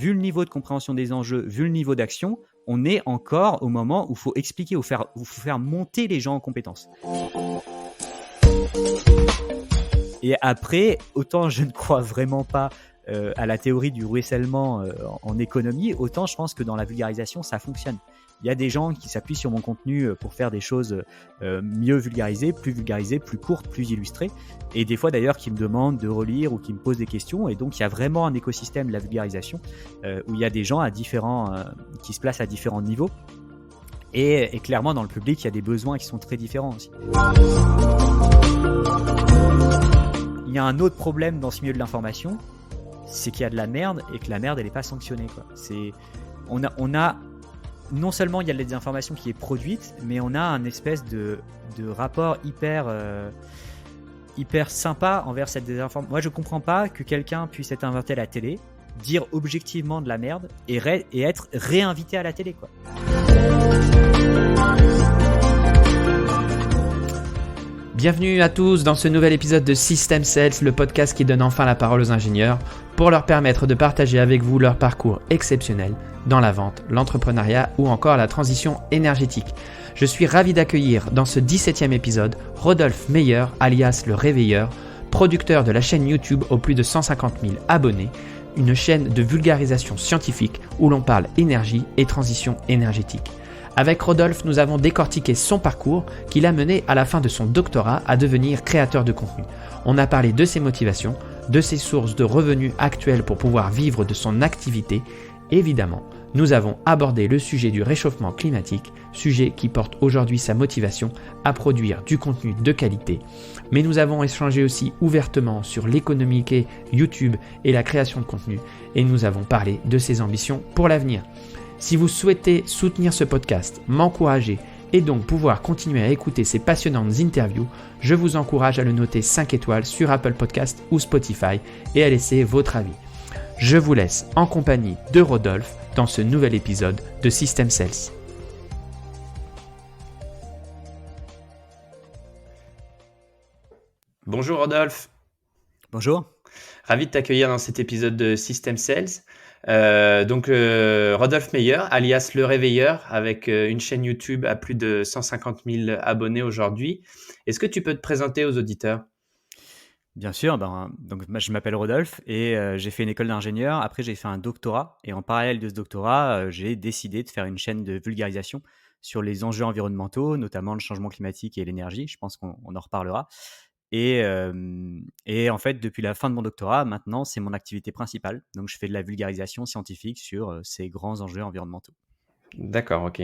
vu le niveau de compréhension des enjeux, vu le niveau d'action, on est encore au moment où il faut expliquer, où il faut faire monter les gens en compétences. Et après, autant je ne crois vraiment pas à la théorie du ruissellement en économie, autant je pense que dans la vulgarisation, ça fonctionne. Il y a des gens qui s'appuient sur mon contenu pour faire des choses mieux vulgarisées, plus courtes, plus illustrées. Et des fois d'ailleurs qui me demandent de relire ou qui me posent des questions. Et donc il y a vraiment un écosystème de la vulgarisation où il y a des gens qui se placent à différents niveaux. Et clairement dans le public, il y a des besoins qui sont très différents aussi. Il y a un autre problème dans ce milieu de l'information, c'est qu'il y a de la merde et que la merde elle n'est pas sanctionnée, quoi. On a non seulement il y a de la désinformation qui est produite, mais on a un espèce de rapport hyper sympa envers cette désinformation. Moi je comprends pas que quelqu'un puisse être invité à la télé, dire objectivement de la merde et être réinvité à la télé, quoi. Bienvenue à tous dans ce nouvel épisode de System Sales, le podcast qui donne enfin la parole aux ingénieurs pour leur permettre de partager avec vous leur parcours exceptionnel dans la vente, l'entrepreneuriat ou encore la transition énergétique. Je suis ravi d'accueillir dans ce 17e épisode Rodolphe Meyer, alias Le Réveilleur, producteur de la chaîne YouTube aux plus de 150 000 abonnés, une chaîne de vulgarisation scientifique où l'on parle énergie et transition énergétique. Avec Rodolphe, nous avons décortiqué son parcours qui l'a mené à la fin de son doctorat à devenir créateur de contenu. On a parlé de ses motivations, de ses sources de revenus actuelles pour pouvoir vivre de son activité. Évidemment, nous avons abordé le sujet du réchauffement climatique, sujet qui porte aujourd'hui sa motivation à produire du contenu de qualité. Mais nous avons échangé aussi ouvertement sur l'économie qu'est YouTube et la création de contenu, et nous avons parlé de ses ambitions pour l'avenir. Si vous souhaitez soutenir ce podcast, m'encourager et donc pouvoir continuer à écouter ces passionnantes interviews, je vous encourage à le noter 5 étoiles sur Apple Podcast ou Spotify et à laisser votre avis. Je vous laisse en compagnie de Rodolphe dans ce nouvel épisode de System Sales. Bonjour Rodolphe. Bonjour. Ravi de t'accueillir dans cet épisode de System Sales. Rodolphe Meyer, alias Le Réveilleur, avec une chaîne YouTube à plus de 150 000 abonnés aujourd'hui. Est-ce que tu peux te présenter aux auditeurs ? Bien sûr, donc je m'appelle Rodolphe et j'ai fait une école d'ingénieur. Après, j'ai fait un doctorat et en parallèle de ce doctorat, j'ai décidé de faire une chaîne de vulgarisation sur les enjeux environnementaux, notamment le changement climatique et l'énergie. Je pense qu'on en reparlera. Et en fait, depuis la fin de mon doctorat, maintenant, c'est mon activité principale. Donc, je fais de la vulgarisation scientifique sur ces grands enjeux environnementaux. D'accord, ok.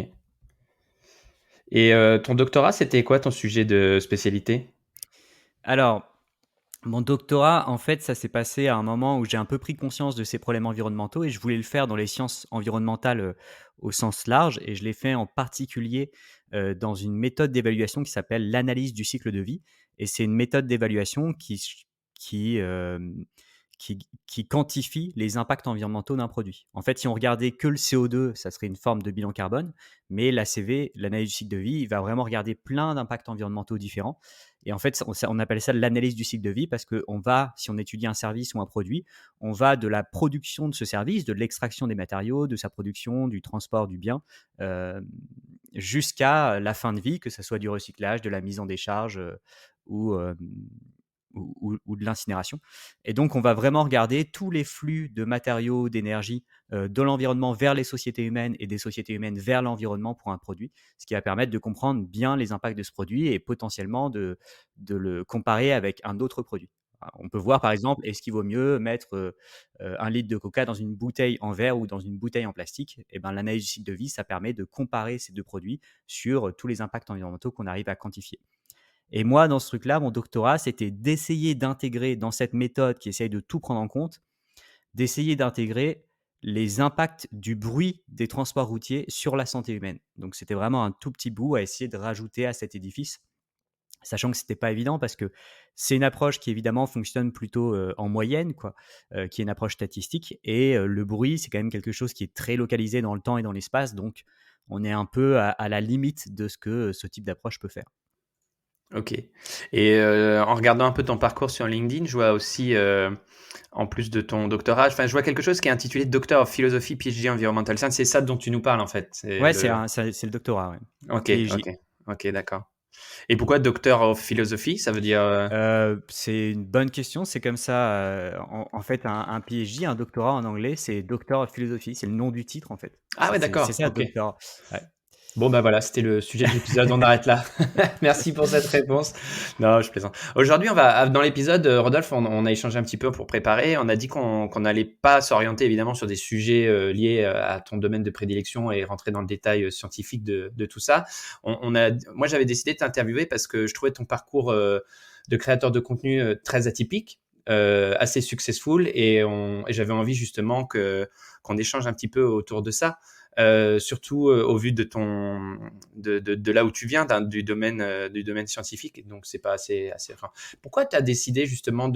Et ton doctorat, c'était quoi ton sujet de spécialité ? Alors, mon doctorat, en fait, ça s'est passé à un moment où j'ai un peu pris conscience de ces problèmes environnementaux et je voulais le faire dans les sciences environnementales au sens large. Et je l'ai fait en particulier dans une méthode d'évaluation qui s'appelle l'analyse du cycle de vie. Et c'est une méthode d'évaluation qui, qui quantifie les impacts environnementaux d'un produit. En fait, si on regardait que le CO2, ça serait une forme de bilan carbone, mais l'ACV, l'analyse du cycle de vie, il va vraiment regarder plein d'impacts environnementaux différents. Et en fait, on appelle ça l'analyse du cycle de vie parce qu'on va, si on étudie un service ou un produit, on va de la production de ce service, de l'extraction des matériaux, de sa production, du transport du bien, jusqu'à la fin de vie, que ce soit du recyclage, de la mise en décharge ou de l'incinération. Et donc, on va vraiment regarder tous les flux de matériaux, d'énergie de l'environnement vers les sociétés humaines et des sociétés humaines vers l'environnement pour un produit, ce qui va permettre de comprendre bien les impacts de ce produit et potentiellement de le comparer avec un autre produit. On peut voir, par exemple, est-ce qu'il vaut mieux mettre 1 litre de coca dans une bouteille en verre ou dans une bouteille en plastique. Et ben, l'analyse du cycle de vie, ça permet de comparer ces deux produits sur tous les impacts environnementaux qu'on arrive à quantifier. Et moi, dans ce truc-là, mon doctorat, c'était d'essayer d'intégrer dans cette méthode qui essaye de tout prendre en compte, d'essayer d'intégrer les impacts du bruit des transports routiers sur la santé humaine. Donc, c'était vraiment un tout petit bout à essayer de rajouter à cet édifice, sachant que ce n'était pas évident parce que c'est une approche qui, évidemment, fonctionne plutôt en moyenne, qui est une approche statistique. Et le bruit, c'est quand même quelque chose qui est très localisé dans le temps et dans l'espace. Donc, on est un peu à la limite de ce que ce type d'approche peut faire. Ok. Et en regardant un peu ton parcours sur LinkedIn, je vois aussi, en plus de ton doctorat, enfin, je vois quelque chose qui est intitulé Doctor of Philosophy, PhD Environmental Science. C'est ça dont tu nous parles en fait. Ouais, c'est le doctorat, ouais. Ok, ok, PhD. ok, d'accord. Et pourquoi Doctor of Philosophy? Ça veut dire. C'est une bonne question. C'est comme ça. En fait, un PhD, un doctorat en anglais, c'est Doctor of Philosophy. C'est le nom du titre, en fait. Ah ouais, C'est d'accord. ça, Ok. doctorat. Ouais. Bon, bah voilà, c'était le sujet de l'épisode. On arrête là. Merci pour cette réponse. Non, je plaisante. Aujourd'hui, dans l'épisode, Rodolphe, on a échangé un petit peu pour préparer. On a dit qu'on n'allait pas s'orienter évidemment sur des sujets liés à ton domaine de prédilection et rentrer dans le détail scientifique de tout ça. Moi, j'avais décidé de t'interviewer parce que je trouvais ton parcours de créateur de contenu très atypique, assez successful, et j'avais envie justement qu'on échange un petit peu autour de ça. Surtout au vu de là où tu viens, du domaine scientifique. Donc, c'est pas assez. Enfin, pourquoi tu as décidé justement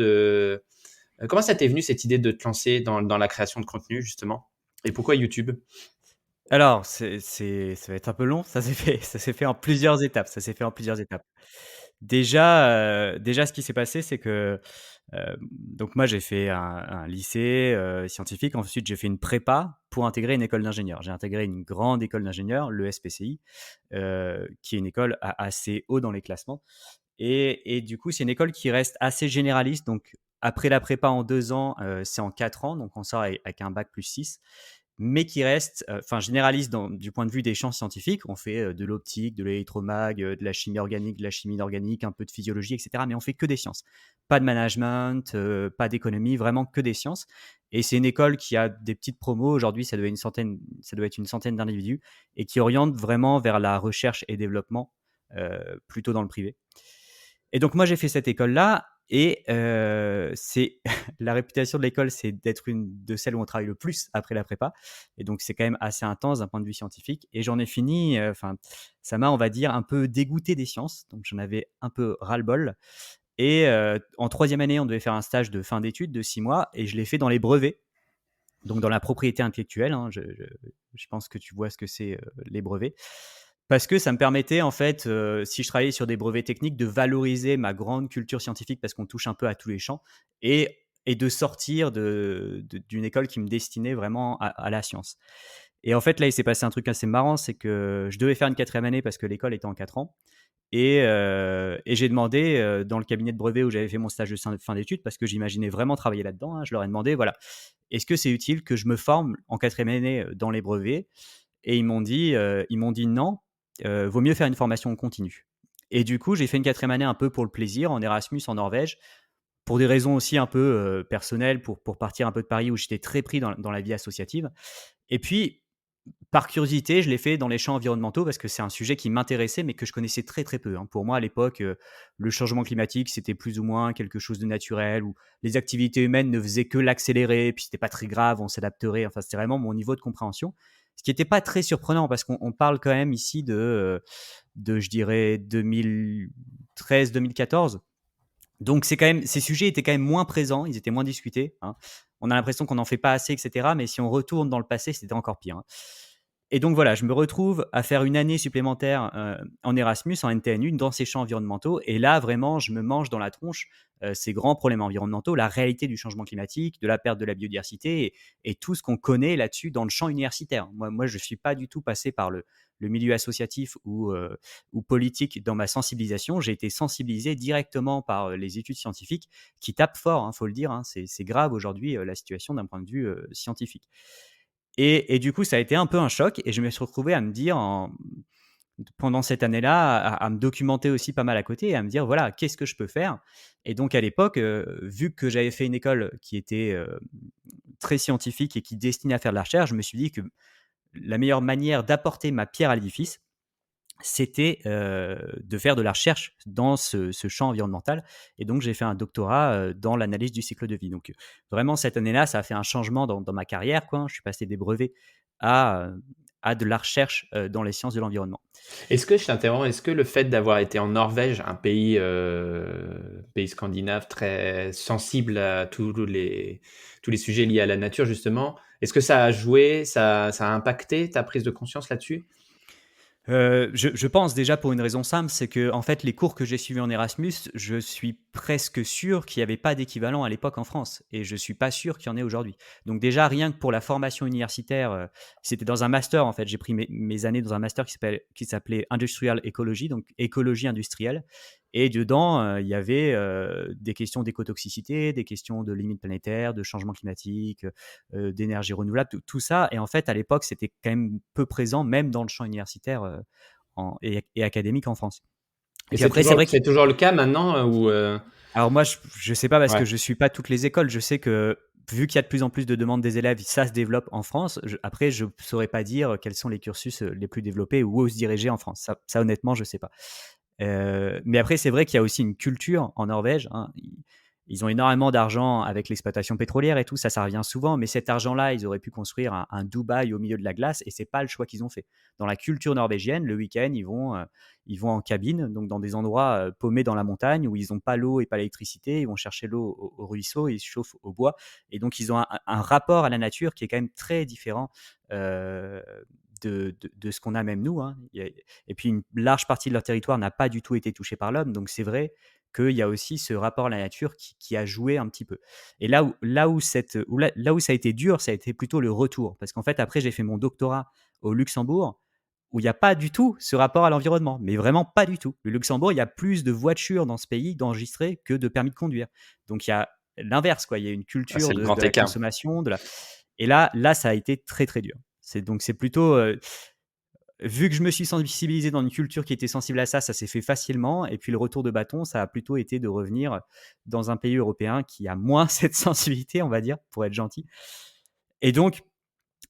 comment ça t'est venu cette idée de te lancer dans la création de contenu, justement? Et pourquoi YouTube? Alors, ça va être un peu long. Ça s'est fait en plusieurs étapes. Ça s'est fait en plusieurs étapes. Déjà, ce qui s'est passé, c'est que donc moi, j'ai fait un lycée scientifique. Ensuite, j'ai fait une prépa pour intégrer une école d'ingénieur. J'ai intégré une grande école d'ingénieur, le SPCI, qui est une école assez haut dans les classements. Et du coup, c'est une école qui reste assez généraliste. Donc, après la prépa en 2 ans, c'est en 4 ans. Donc, on sort avec un bac plus 6, mais qui reste généraliste du point de vue des champs scientifiques. On fait de l'optique, de l'électromag, de la chimie organique, de la chimie inorganique, un peu de physiologie, etc. Mais on fait que des sciences. Pas de management, pas d'économie, vraiment que des sciences. Et c'est une école qui a des petites promos. Aujourd'hui, ça doit être une centaine d'individus et qui oriente vraiment vers la recherche et développement, plutôt dans le privé. Et donc moi, j'ai fait cette école-là et c'est la réputation de l'école, c'est d'être une de celles où on travaille le plus après la prépa et donc c'est quand même assez intense d'un point de vue scientifique et j'en ai fini, ça m'a, on va dire, un peu dégoûté des sciences, donc j'en avais un peu ras-le-bol et en troisième année, on devait faire un stage de fin d'études de 6 mois et je l'ai fait dans les brevets, donc dans la propriété intellectuelle, hein. Je pense que tu vois ce que c'est, les brevets. Parce que ça me permettait, en fait, si je travaillais sur des brevets techniques, de valoriser ma grande culture scientifique parce qu'on touche un peu à tous les champs et de sortir d'une école qui me destinait vraiment à la science. Et en fait, là, il s'est passé un truc assez marrant, c'est que je devais faire une quatrième année parce que l'école était en 4 ans. Et j'ai demandé dans le cabinet de brevet où j'avais fait mon stage de fin d'études, parce que j'imaginais vraiment travailler là-dedans, hein, je leur ai demandé, voilà, est-ce que c'est utile que je me forme en quatrième année dans les brevets? Et ils m'ont dit non, vaut mieux faire une formation continue. Et du coup, j'ai fait une quatrième année un peu pour le plaisir, en Erasmus en Norvège, pour des raisons aussi un peu personnelles, pour partir un peu de Paris où j'étais très pris dans la vie associative. Et puis, par curiosité, je l'ai fait dans les champs environnementaux parce que c'est un sujet qui m'intéressait, mais que je connaissais très très peu, hein. Pour moi, à l'époque, le changement climatique, c'était plus ou moins quelque chose de naturel, où les activités humaines ne faisaient que l'accélérer, puis c'était pas très grave, on s'adapterait. Enfin, c'était vraiment mon niveau de compréhension. Ce qui n'était pas très surprenant parce qu'on parle quand même ici je dirais, 2013-2014. Donc c'est quand même, ces sujets étaient quand même moins présents, ils étaient moins discutés, hein. On a l'impression qu'on n'en fait pas assez, etc. Mais si on retourne dans le passé, c'était encore pire, hein. Et donc voilà, je me retrouve à faire une année supplémentaire en Erasmus, en NTNU, dans ces champs environnementaux. Et là, vraiment, je me mange dans la tronche ces grands problèmes environnementaux, la réalité du changement climatique, de la perte de la biodiversité et tout ce qu'on connaît là-dessus dans le champ universitaire. Moi je ne suis pas du tout passé par le milieu associatif ou politique dans ma sensibilisation. J'ai été sensibilisé directement par les études scientifiques qui tapent fort, il faut le dire, hein. C'est grave aujourd'hui la situation d'un point de vue scientifique. Et du coup, ça a été un peu un choc et je me suis retrouvé à me dire pendant cette année-là, à me documenter aussi pas mal à côté et à me dire, voilà, qu'est-ce que je peux faire? Et donc à l'époque, vu que j'avais fait une école qui était très scientifique et qui destinait à faire de la recherche, je me suis dit que la meilleure manière d'apporter ma pierre à l'édifice, c'était de faire de la recherche dans ce champ environnemental. Et donc, j'ai fait un doctorat dans l'analyse du cycle de vie. Donc, vraiment, cette année-là, ça a fait un changement dans ma carrière, quoi. Je suis passé des brevets à, euh, à de la recherche dans les sciences de l'environnement. Est-ce que je t'interromps, est-ce que le fait d'avoir été en Norvège, un pays scandinave très sensible à tous les sujets liés à la nature, justement, est-ce que ça a joué, ça a impacté ta prise de conscience là-dessus? Je pense déjà pour une raison simple, c'est que en fait les cours que j'ai suivis en Erasmus, je suis presque sûr qu'il n'y avait pas d'équivalent à l'époque en France et je suis pas sûr qu'il y en ait aujourd'hui. Donc déjà rien que pour la formation universitaire, c'était dans un master en fait. J'ai pris mes années dans un master qui s'appelait Industrial Ecology, donc écologie industrielle. Et dedans, il y avait des questions d'écotoxicité, des questions de limites planétaires, de changement climatique, d'énergie renouvelable, tout ça. Et en fait, à l'époque, c'était quand même peu présent, même dans le champ universitaire et académique en France. Et Et puis après, c'est vrai que, c'est toujours le cas maintenant alors moi, je sais pas parce que Ouais. je suis pas toutes les écoles. Je sais que vu qu'il y a de plus en plus de demandes des élèves, ça se développe en France. Après, je saurais pas dire quels sont les cursus les plus développés ou où se diriger en France. Ça honnêtement, je sais pas. Mais après, c'est vrai qu'il y a aussi une culture en Norvège, hein. Ils ont énormément d'argent avec l'exploitation pétrolière et tout, ça revient souvent, mais cet argent-là, ils auraient pu construire un Dubaï au milieu de la glace et c'est pas le choix qu'ils ont fait. Dans la culture norvégienne, le week-end, ils vont en cabine, donc dans des endroits paumés dans la montagne où ils n'ont pas l'eau et pas l'électricité, ils vont chercher l'eau au ruisseau, ils se chauffent au bois et donc ils ont un rapport à la nature qui est quand même très différent euh, de ce qu'on a même nous, hein. Et puis une large partie de leur territoire n'a pas du tout été touchée par l'homme, donc c'est vrai qu'il y a aussi ce rapport à la nature qui a joué un petit peu. Et là où ça a été dur, ça a été plutôt le retour, parce qu'en fait après j'ai fait mon doctorat au Luxembourg, où il n'y a pas du tout ce rapport à l'environnement, mais vraiment pas du tout. Le Luxembourg, il y a plus de voitures dans ce pays d'enregistrées que de permis de conduire. Donc il y a l'inverse, quoi. Il y a une culture C'est le grand de la écart. consommation, et là, ça a été très très dur. C'est plutôt vu que je me suis sensibilisé dans une culture qui était sensible à ça, ça s'est fait facilement. Et puis le retour de bâton, ça a plutôt été de revenir dans un pays européen qui a moins cette sensibilité, on va dire, pour être gentil. Et donc,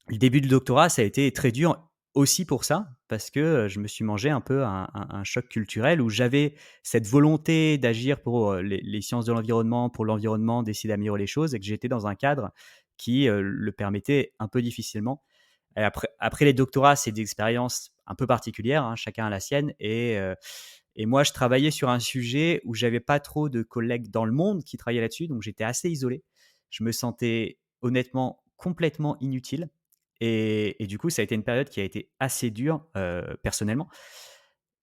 le début du doctorat, ça a été très dur aussi pour ça, parce que je me suis mangé un peu un choc culturel où j'avais cette volonté d'agir pour les sciences de l'environnement, pour l'environnement, d'essayer d'améliorer les choses, et que j'étais dans un cadre qui le permettait un peu difficilement. Et après les doctorats, c'est des expériences un peu particulières, hein, chacun a la sienne. Et moi, je travaillais sur un sujet où j'avais pas trop de collègues dans le monde qui travaillaient là-dessus, donc j'étais assez isolé. Je me sentais honnêtement complètement inutile. Et du coup, ça a été une période qui a été assez dure personnellement.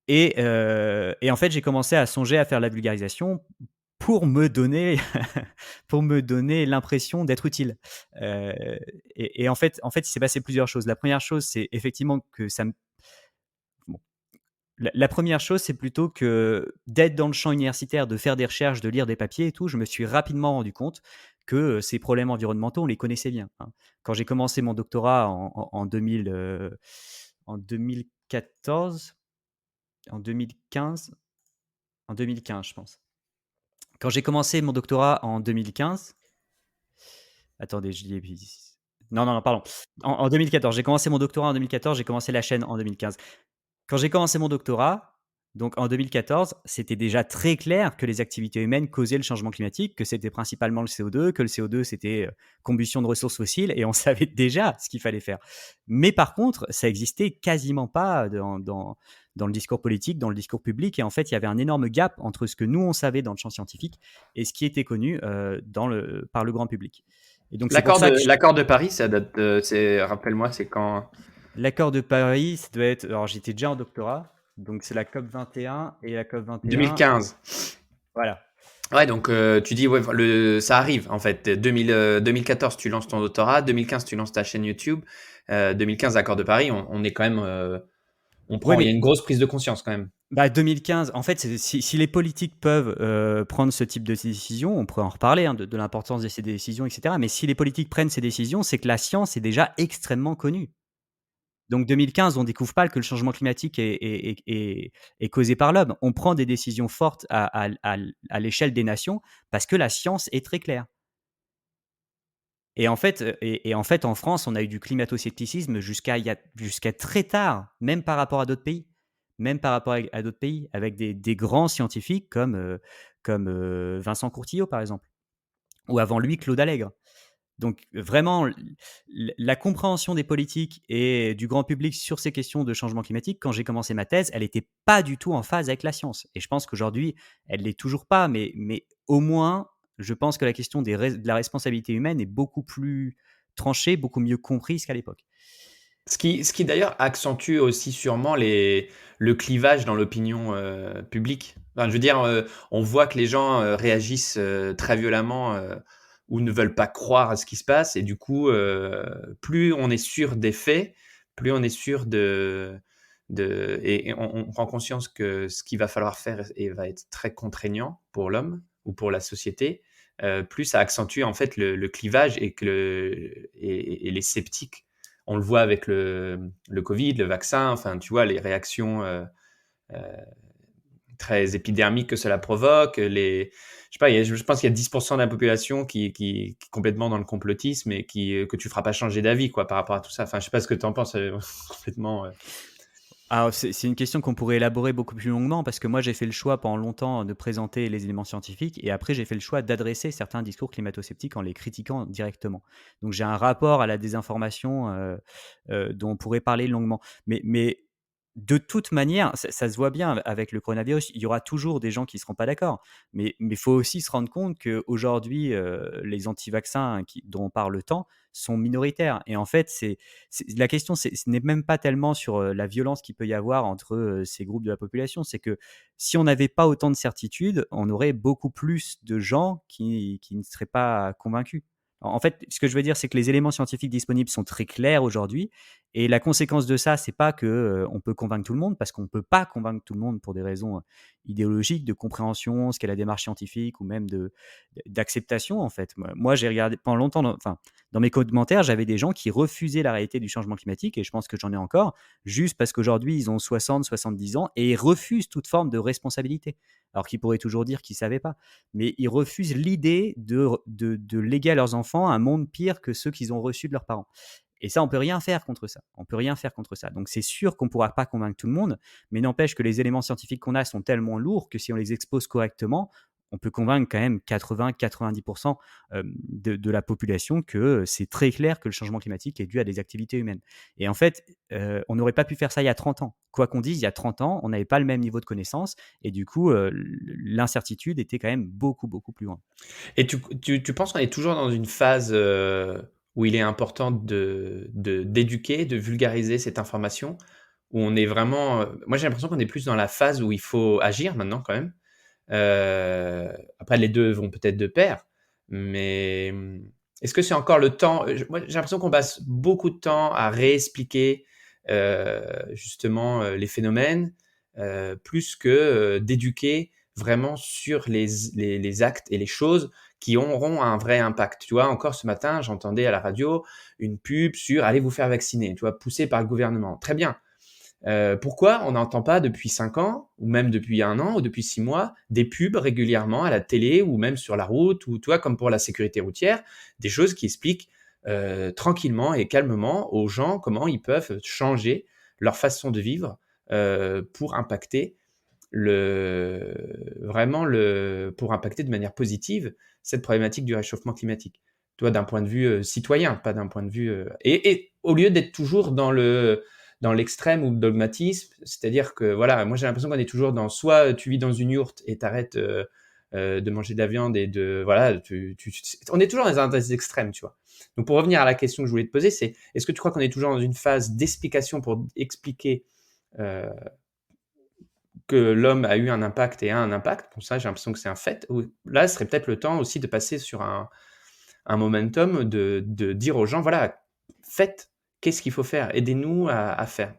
Et en fait, j'ai commencé à songer à faire la vulgarisation pour me donner, pour me donner l'impression d'être utile. Euh, et en fait, il s'est passé plusieurs choses. La première chose, c'est effectivement que ça me... bon, la première chose, c'est plutôt que d'être dans le champ universitaire, de faire des recherches, de lire des papiers et tout, je me suis rapidement rendu compte que ces problèmes environnementaux, on les connaissait bien, hein. Quand j'ai commencé mon doctorat en 2000, en 2014, en 2015, en 2015, je pense. Quand j'ai commencé mon doctorat en 2015, attendez, je dis... Non, non, non, pardon. En 2014, j'ai commencé mon doctorat en 2014, j'ai commencé la chaîne en 2015. Quand j'ai commencé mon doctorat, donc en 2014, c'était déjà très clair que les activités humaines causaient le changement climatique, que c'était principalement le CO2, que le CO2 c'était combustion de ressources fossiles, et on savait déjà ce qu'il fallait faire. Mais par contre, ça existait quasiment pas dans le discours politique, dans le discours public, et en fait, il y avait un énorme gap entre ce que nous on savait dans le champ scientifique et ce qui était connu par le grand public. Et donc c'est pour ça que L'accord de Paris, ça date rappelle-moi, c'est quand? l'accord de Paris, ça doit être. Alors j'étais déjà en doctorat, donc c'est la COP 21 et la COP 21. 2015. Voilà. Ouais, donc tu dis, ouais, ça arrive en fait. 2014, tu lances ton doctorat. 2015, tu lances ta chaîne YouTube. 2015, accord de Paris, on est quand même. Oui, Il y a mais une grosse prise de conscience quand même. 2015, en fait, si les politiques peuvent prendre ce type de décision, on pourrait en reparler, hein, de l'importance de ces décisions, etc. Mais si les politiques prennent ces décisions, c'est que la science est déjà extrêmement connue. Donc 2015, on découvre pas que le changement climatique est causé par l'homme. On prend des décisions fortes à l'échelle des nations parce que la science est très claire. Et en fait, en France, on a eu du climato-scepticisme jusqu'à très tard, même par rapport à d'autres pays. Même par rapport à d'autres pays, avec des grands scientifiques comme Vincent Courtillot, par exemple, ou avant lui, Claude Allègre. Donc vraiment, la compréhension des politiques et du grand public sur ces questions de changement climatique, quand j'ai commencé ma thèse, elle n'était pas du tout en phase avec la science. Et je pense qu'aujourd'hui, elle ne l'est toujours pas, mais au moins, je pense que la question de la responsabilité humaine est beaucoup plus tranchée, beaucoup mieux comprise qu'à l'époque. Ce qui d'ailleurs accentue aussi sûrement le clivage dans l'opinion publique. Enfin, je veux dire, on voit que les gens réagissent très violemment ou ne veulent pas croire à ce qui se passe. Et du coup, plus on est sûr des faits, plus on est sûr et on prend conscience que ce qu'il va falloir faire va être très contraignant pour l'homme ou pour la société, plus ça accentue en fait le clivage et les sceptiques. On le voit avec le Covid, le vaccin, enfin, tu vois, les réactions euh, très épidermiques que cela provoque. Je sais pas, je pense qu'il y a 10% de la population qui est complètement dans le complotisme et que tu feras pas changer d'avis, quoi, par rapport à tout ça. Enfin, je sais pas ce que tu en penses, complètement. Alors, c'est une question qu'on pourrait élaborer beaucoup plus longuement parce que moi, j'ai fait le choix pendant longtemps de présenter les éléments scientifiques et après, j'ai fait le choix d'adresser certains discours climato-sceptiques en les critiquant directement. Donc, j'ai un rapport à la désinformation dont on pourrait parler longuement. Mais de toute manière, ça se voit bien avec le coronavirus, il y aura toujours des gens qui ne seront pas d'accord. Mais il faut aussi se rendre compte qu'aujourd'hui, les anti-vaccins dont on parle tant sont minoritaires. Et en fait, la question, ce n'est même pas tellement sur la violence qu'il peut y avoir entre ces groupes de la population. C'est que si on n'avait pas autant de certitudes, on aurait beaucoup plus de gens qui ne seraient pas convaincus. En fait, ce que je veux dire, c'est que les éléments scientifiques disponibles sont très clairs aujourd'hui. Et la conséquence de ça, c'est pas que on peut convaincre tout le monde, parce qu'on ne peut pas convaincre tout le monde pour des raisons idéologiques, de compréhension, ce qu'est la démarche scientifique, ou même d'acceptation, en fait. Moi, j'ai regardé pendant longtemps, enfin, dans mes commentaires, j'avais des gens qui refusaient la réalité du changement climatique, et je pense que j'en ai encore, juste parce qu'aujourd'hui, ils ont 60, 70 ans, et ils refusent toute forme de responsabilité. Alors qu'ils pourraient toujours dire qu'ils ne savaient pas. Mais ils refusent l'idée de léguer à leurs enfants un monde pire que ceux qu'ils ont reçus de leurs parents. Et ça, on peut rien faire contre ça. On peut rien faire contre ça. Donc c'est sûr qu'on ne pourra pas convaincre tout le monde, mais n'empêche que les éléments scientifiques qu'on a sont tellement lourds que si on les expose correctement, on peut convaincre quand même 80-90% de la population que c'est très clair que le changement climatique est dû à des activités humaines. Et en fait, on n'aurait pas pu faire ça il y a 30 ans. Quoi qu'on dise, il y a 30 ans, on n'avait pas le même niveau de connaissance et du coup, l'incertitude était quand même beaucoup, beaucoup plus loin. Et tu penses qu'on est toujours dans une phase où il est important d'éduquer, de vulgariser cette information, où on est vraiment. Moi, j'ai l'impression qu'on est plus dans la phase où il faut agir maintenant, quand même. Après, les deux vont peut-être de pair, mais est-ce que c'est encore le temps? Moi, j'ai l'impression qu'on passe beaucoup de temps à réexpliquer justement les phénomènes, plus que d'éduquer vraiment sur les actes et les choses qui auront un vrai impact. Tu vois, encore ce matin, j'entendais à la radio une pub sur allez vous faire vacciner, tu vois, poussée par le gouvernement. Très bien. Pourquoi on n'entend pas depuis 5 ans, ou même depuis 1 an, ou depuis 6 mois, des pubs régulièrement à la télé, ou même sur la route, ou toi, comme pour la sécurité routière, des choses qui expliquent tranquillement et calmement aux gens comment ils peuvent changer leur façon de vivre pour impacter pour impacter de manière positive cette problématique du réchauffement climatique. Toi, d'un point de vue citoyen, pas d'un point de vue et au lieu d'être toujours dans l'extrême ou le dogmatisme, c'est-à-dire que voilà, moi j'ai l'impression qu'on est toujours dans soit tu vis dans une yourte et t'arrêtes de manger de la viande et de voilà, on est toujours dans un des extrêmes, tu vois. Donc pour revenir à la question que je voulais te poser, c'est est-ce que tu crois qu'on est toujours dans une phase d'explication pour expliquer euh, que l'homme a eu un impact et a un impact? Pour ça, j'ai l'impression que c'est un fait. Là, ce serait peut-être le temps aussi de passer sur un momentum de dire aux gens, voilà, faites, qu'est-ce qu'il faut faire? Aidez-nous à faire.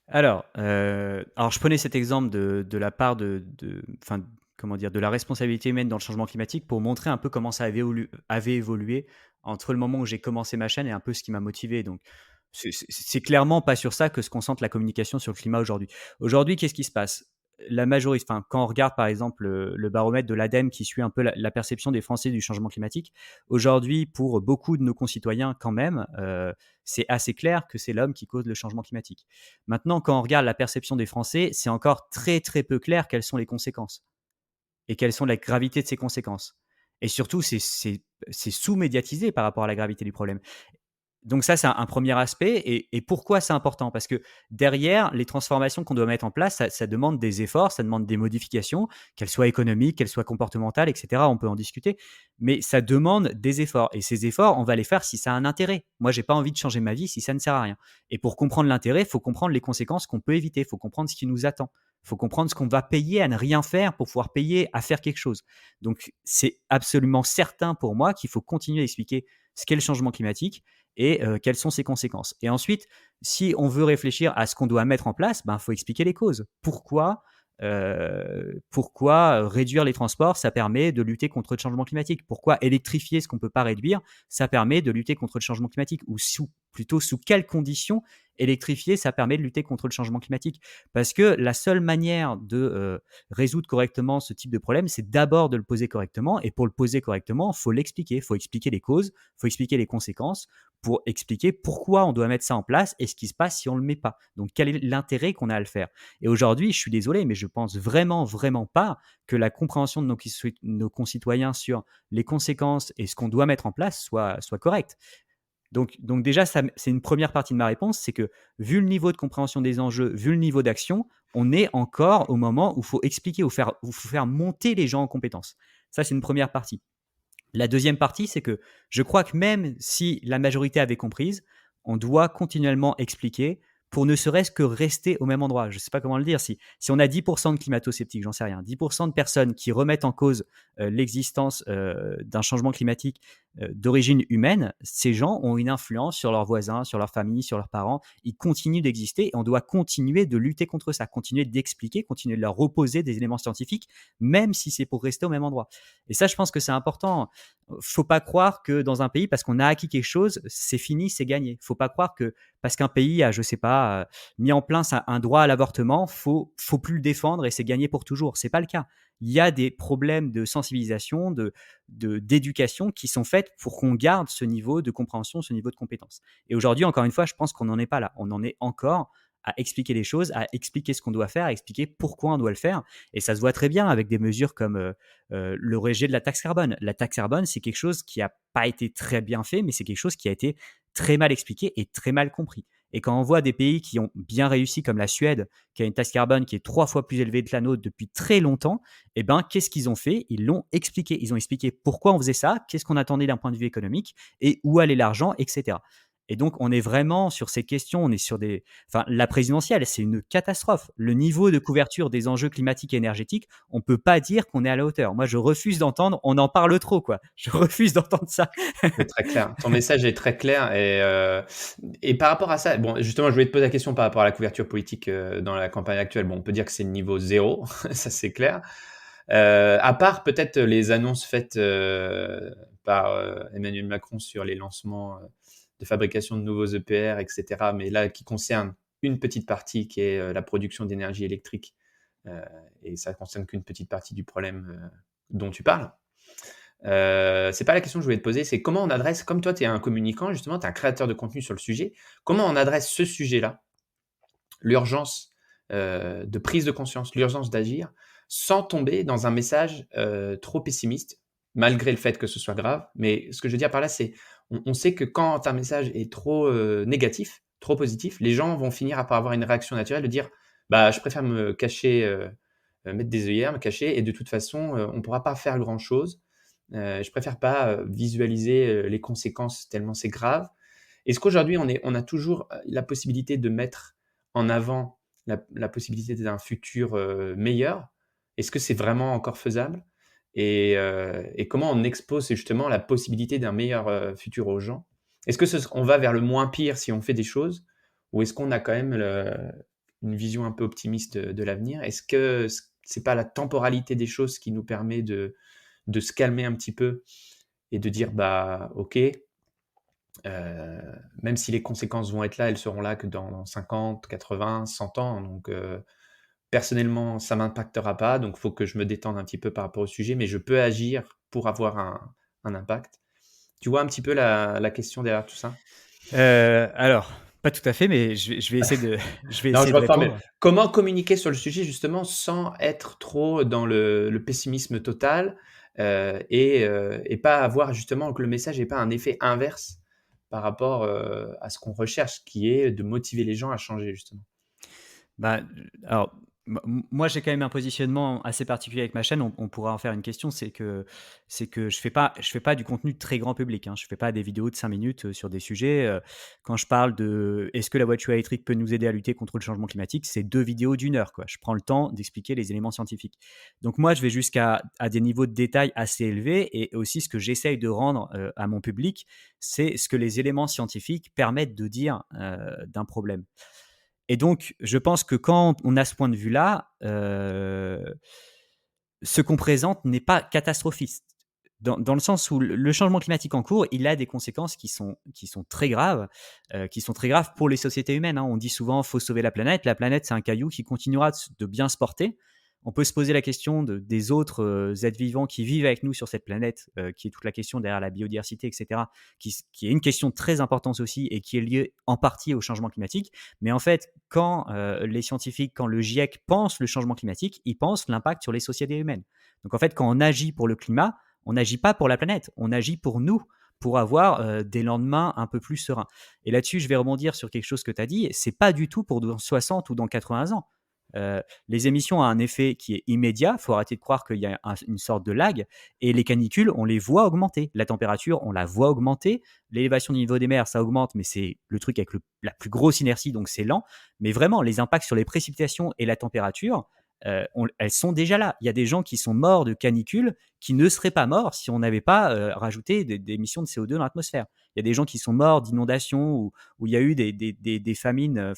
Alors, je prenais cet exemple de la part enfin, comment dire, de la responsabilité humaine dans le changement climatique pour montrer un peu comment ça avait évolué entre le moment où j'ai commencé ma chaîne et un peu ce qui m'a motivé. Donc, c'est clairement pas sur ça que se concentre la communication sur le climat aujourd'hui. Aujourd'hui, qu'est-ce qui se passe? La majorité, enfin, quand on regarde par exemple le baromètre de l'ADEME qui suit un peu la perception des Français du changement climatique, aujourd'hui, pour beaucoup de nos concitoyens, quand même, c'est assez clair que c'est l'homme qui cause le changement climatique. Maintenant, quand on regarde la perception des Français, c'est encore très très peu clair quelles sont les conséquences et quelles sont la gravité de ces conséquences. Et surtout, c'est sous-médiatisé par rapport à la gravité du problème. Donc ça, c'est un premier aspect. Et pourquoi c'est important? Parce que derrière, les transformations qu'on doit mettre en place, ça demande des efforts, ça demande des modifications, qu'elles soient économiques, qu'elles soient comportementales, etc. On peut en discuter, mais ça demande des efforts. Et ces efforts, on va les faire si ça a un intérêt. Moi, j'ai pas envie de changer ma vie si ça ne sert à rien. Et pour comprendre l'intérêt, il faut comprendre les conséquences qu'on peut éviter, il faut comprendre ce qui nous attend. Il faut comprendre ce qu'on va payer à ne rien faire pour pouvoir payer à faire quelque chose. Donc, c'est absolument certain pour moi qu'il faut continuer à expliquer ce qu'est le changement climatique et quelles sont ses conséquences. Et ensuite, si on veut réfléchir à ce qu'on doit mettre en place, il faut expliquer les causes. Pourquoi réduire les transports, ça permet de lutter contre le changement climatique? Pourquoi électrifier ce qu'on ne peut pas réduire, ça permet de lutter contre le changement climatique? Ou plutôt sous quelles conditions électrifier, ça permet de lutter contre le changement climatique? Parce que la seule manière de résoudre correctement ce type de problème, c'est d'abord de le poser correctement. Et pour le poser correctement, il faut l'expliquer. Il faut expliquer les causes, il faut expliquer les conséquences pour expliquer pourquoi on doit mettre ça en place et ce qui se passe si on ne le met pas. Donc, quel est l'intérêt qu'on a à le faire? Et aujourd'hui, je suis désolé, mais je pense vraiment, vraiment pas que la compréhension de nos concitoyens sur les conséquences et ce qu'on doit mettre en place soit correcte. Donc déjà, c'est une première partie de ma réponse, c'est que vu le niveau de compréhension des enjeux, vu le niveau d'action, on est encore au moment où il faut expliquer, où il faut faire monter les gens en compétences. Ça, c'est une première partie. La deuxième partie, c'est que je crois que même si la majorité avait comprise, on doit continuellement expliquer pour ne serait-ce que rester au même endroit. Je ne sais pas comment le dire. Si on a 10% de climato-sceptiques, j'en sais rien, 10% de personnes qui remettent en cause l'existence d'un changement climatique d'origine humaine, ces gens ont une influence sur leurs voisins, sur leur famille, sur leurs parents. Ils continuent d'exister et on doit continuer de lutter contre ça, continuer d'expliquer, continuer de leur reposer des éléments scientifiques, même si c'est pour rester au même endroit. Et ça, je pense que c'est important. Faut pas croire que dans un pays, parce qu'on a acquis quelque chose, c'est fini, c'est gagné. Faut pas croire que parce qu'un pays a, je sais pas, mis en place un droit à l'avortement, faut plus le défendre et c'est gagné pour toujours. C'est pas le cas. Il y a des problèmes de sensibilisation, d'éducation qui sont faits pour qu'on garde ce niveau de compréhension, ce niveau de compétence. Et aujourd'hui, encore une fois, je pense qu'on n'en est pas là. On en est encore à expliquer les choses, à expliquer ce qu'on doit faire, à expliquer pourquoi on doit le faire. Et ça se voit très bien avec des mesures comme le rejet de la taxe carbone. La taxe carbone, c'est quelque chose qui n'a pas été très bien fait, mais c'est quelque chose qui a été très mal expliqué et très mal compris. Et quand on voit des pays qui ont bien réussi, comme la Suède, qui a une taxe carbone qui est 3 fois plus élevée que la nôtre depuis très longtemps, eh ben, qu'est-ce qu'ils ont fait? Ils l'ont expliqué. Ils ont expliqué pourquoi on faisait ça, qu'est-ce qu'on attendait d'un point de vue économique et où allait l'argent, etc. Et donc, on est vraiment sur ces questions, on est sur la présidentielle, c'est une catastrophe. Le niveau de couverture des enjeux climatiques et énergétiques, on ne peut pas dire qu'on est à la hauteur. Moi, je refuse d'entendre, on en parle trop, quoi. Je refuse d'entendre ça. C'est très clair. Ton message est très clair. Et par rapport à ça, bon, justement, je voulais te poser la question par rapport à la couverture politique dans la campagne actuelle. Bon, on peut dire que c'est le niveau zéro, ça c'est clair. À part peut-être les annonces faites par Emmanuel Macron sur les lancements de fabrication de nouveaux EPR, etc. Mais là, qui concerne une petite partie qui est la production d'énergie électrique. Et ça ne concerne qu'une petite partie du problème dont tu parles. C'est pas la question que je voulais te poser, c'est comment on adresse, comme toi tu es un communicant justement, tu es un créateur de contenu sur le sujet, comment on adresse ce sujet-là, l'urgence de prise de conscience, l'urgence d'agir, sans tomber dans un message trop pessimiste, malgré le fait que ce soit grave. Mais ce que je veux dire par là, c'est on sait que quand un message est trop négatif, trop positif, les gens vont finir par avoir une réaction naturelle de dire bah je préfère me cacher, mettre des œillères, me cacher, et de toute façon on pourra pas faire grand-chose. Je préfère pas visualiser les conséquences tellement c'est grave. Est-ce qu'aujourd'hui, on a toujours la possibilité de mettre en avant la possibilité d'un futur meilleur? Est-ce que c'est vraiment encore faisable? Et comment on expose justement la possibilité d'un meilleur futur aux gens? Est-ce que on va vers le moins pire si on fait des choses? Ou est-ce qu'on a quand même une vision un peu optimiste de l'avenir? Est-ce que c'est pas la temporalité des choses qui nous permet de se calmer un petit peu et de dire bah ok, même si les conséquences vont être là, elles seront là que dans 50, 80, 100 ans. Donc personnellement, ça m'impactera pas. Donc il faut que je me détende un petit peu par rapport au sujet, mais je peux agir pour avoir un impact. Tu vois un petit peu la question derrière tout ça? Alors, pas tout à fait, mais je vais essayer de, je vais Non, essayer je de reformule. répondre. Comment communiquer sur le sujet justement sans être trop dans le pessimisme total et pas avoir justement que le message n'ait pas un effet inverse par rapport à ce qu'on recherche, qui est de motiver les gens à changer, justement. Bah, alors, moi, j'ai quand même un positionnement assez particulier avec ma chaîne. On pourra en faire une question. C'est que je fais pas du contenu très grand public, hein. Je fais pas des vidéos de 5 minutes sur des sujets. Quand je parle de est-ce que la voiture électrique peut nous aider à lutter contre le changement climatique, c'est 2 vidéos d'1 heure, quoi. Je prends le temps d'expliquer les éléments scientifiques. Donc, moi, je vais jusqu'à des niveaux de détail assez élevés. Et aussi, ce que j'essaye de rendre à mon public, c'est ce que les éléments scientifiques permettent de dire d'un problème. Et donc, je pense que quand on a ce point de vue-là, ce qu'on présente n'est pas catastrophiste. Dans le sens où le changement climatique en cours, il a des conséquences qui sont très graves, qui sont très graves pour les sociétés humaines, hein. On dit souvent, faut sauver la planète. La planète, c'est un caillou qui continuera de bien se porter. On peut se poser la question des autres êtres vivants qui vivent avec nous sur cette planète, qui est toute la question derrière la biodiversité, etc., qui est une question très importante aussi et qui est liée en partie au changement climatique. Mais en fait, quand les scientifiques, quand le GIEC pense le changement climatique, ils pensent l'impact sur les sociétés humaines. Donc en fait, quand on agit pour le climat, on n'agit pas pour la planète, on agit pour nous, pour avoir des lendemains un peu plus sereins. Et là-dessus, je vais rebondir sur quelque chose que tu as dit, c'est pas du tout pour dans 60 ou dans 80 ans. Les émissions ont un effet qui est immédiat, il faut arrêter de croire qu'il y a une sorte de lag, et les canicules, on les voit augmenter. La température, on la voit augmenter, l'élévation du niveau des mers, ça augmente, mais c'est le truc avec la plus grosse inertie, donc c'est lent. Mais vraiment, les impacts sur les précipitations et la température, elles sont déjà là. Il y a des gens qui sont morts de canicule qui ne seraient pas morts si on n'avait pas rajouté des émissions de CO2 dans l'atmosphère. Il y a des gens qui sont morts d'inondations où il y a eu des famines,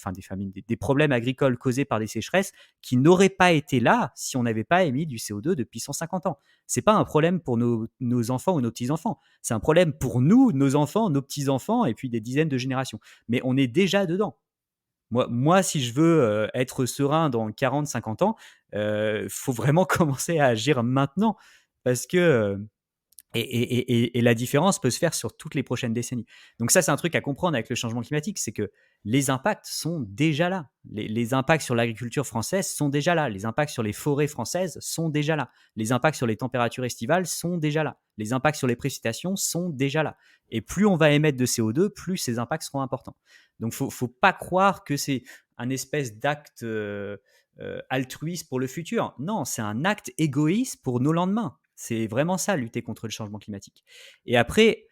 des problèmes agricoles causés par des sécheresses qui n'auraient pas été là si on n'avait pas émis du CO2 depuis 150 ans. C'est pas un problème pour nos enfants ou nos petits-enfants. C'est un problème pour nous, nos enfants, nos petits-enfants et puis des dizaines de générations. Mais on est déjà dedans. Moi, si je veux être serein dans 40, 50 ans, faut vraiment commencer à agir maintenant parce que et la différence peut se faire sur toutes les prochaines décennies. Donc ça, c'est un truc à comprendre avec le changement climatique, c'est que les impacts sont déjà là. Les impacts sur l'agriculture française sont déjà là. Les impacts sur les forêts françaises sont déjà là. Les impacts sur les températures estivales sont déjà là. Les impacts sur les précipitations sont déjà là. Et plus on va émettre de CO2, plus ces impacts seront importants. Donc faut pas croire que c'est un espèce d'acte altruiste pour le futur. Non, c'est un acte égoïste pour nos lendemains. C'est vraiment ça, lutter contre le changement climatique. Et après,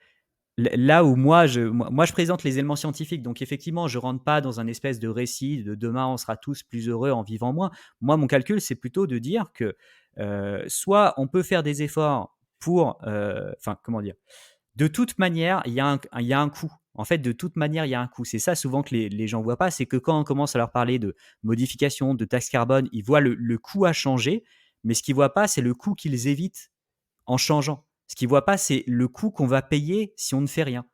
là où moi je présente les éléments scientifiques, donc effectivement, je ne rentre pas dans un espèce de récit de demain, on sera tous plus heureux en vivant moins. Moi, mon calcul, c'est plutôt de dire que soit on peut faire des efforts pour, comment dire, de toute manière, il y a un coût. En fait, de toute manière, il y a un coût. C'est ça souvent que les gens ne voient pas, c'est que quand on commence à leur parler de modification, de taxe carbone, ils voient le coût à changer, mais ce qu'ils ne voient pas, c'est le coût qu'ils évitent en changeant. Ce qu'ils ne voient pas, c'est le coût qu'on va payer si on ne fait rien.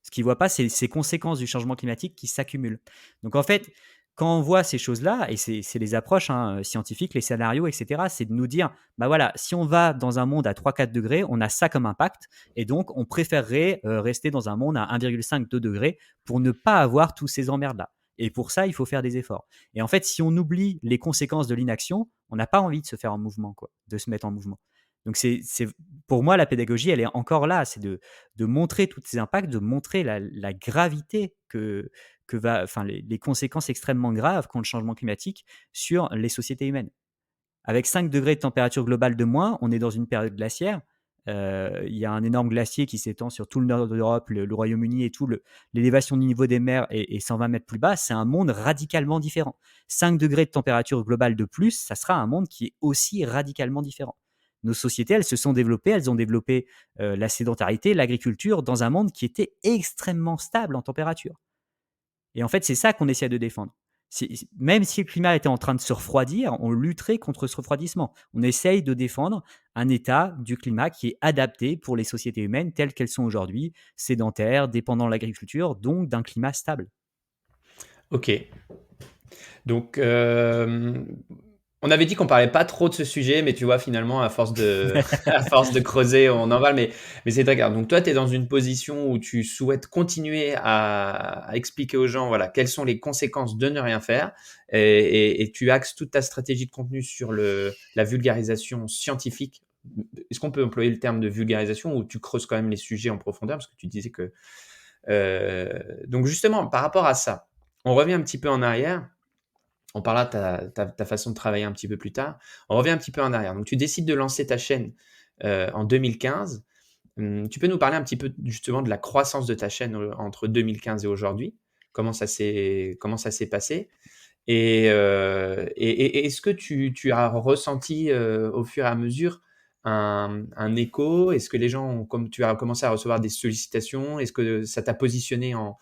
Ce qu'ils ne voient pas, c'est ces conséquences du changement climatique qui s'accumulent. Donc en fait, quand on voit ces choses-là, et c'est les approches scientifiques, les scénarios, etc., c'est de nous dire, bah voilà, si on va dans un monde à 3-4 degrés, on a ça comme impact, et donc on préférerait rester dans un monde à 1,5-2 degrés pour ne pas avoir tous ces emmerdes-là. Et pour ça, il faut faire des efforts. Et en fait, si on oublie les conséquences de l'inaction, on n'a pas envie de se faire en mouvement, quoi, de se mettre en mouvement. Donc pour moi, la pédagogie, elle est encore là, c'est de montrer tous ces impacts, de montrer la gravité les conséquences extrêmement graves qu'ont le changement climatique sur les sociétés humaines. Avec 5 degrés de température globale de moins, on est dans une période glaciaire. Il y a un énorme glacier qui s'étend sur tout le nord de l'Europe, le Royaume-Uni et tout. L'élévation du niveau des mers est 120 mètres plus bas. C'est un monde radicalement différent. 5 degrés de température globale de plus, ça sera un monde qui est aussi radicalement différent. Nos sociétés, elles se sont développées, elles ont développé la sédentarité, l'agriculture dans un monde qui était extrêmement stable en température. Et en fait, c'est ça qu'on essaie de défendre. Même si le climat était en train de se refroidir, on lutterait contre ce refroidissement. On essaye de défendre un état du climat qui est adapté pour les sociétés humaines telles qu'elles sont aujourd'hui, sédentaires, dépendant de l'agriculture, donc d'un climat stable. Ok. Donc, on avait dit qu'on parlait pas trop de ce sujet, mais tu vois, finalement, à force de creuser, on en parle. Mais c'est très grave. Donc, toi, tu es dans une position où tu souhaites continuer à expliquer aux gens, voilà, quelles sont les conséquences de ne rien faire. Et tu axes toute ta stratégie de contenu sur la vulgarisation scientifique. Est-ce qu'on peut employer le terme de vulgarisation ou tu creuses quand même les sujets en profondeur? Parce que tu disais que Donc justement, par rapport à ça, on revient un petit peu en arrière. On parlera de ta façon de travailler un petit peu plus tard. On revient un petit peu en arrière. Donc tu décides de lancer ta chaîne en 2015. Tu peux nous parler un petit peu justement de la croissance de ta chaîne entre 2015 et aujourd'hui? Comment ça s'est passé? Et est-ce que tu as ressenti au fur et à mesure un écho? Est-ce que les gens comme tu as commencé à recevoir des sollicitations? Est-ce que ça t'a positionné en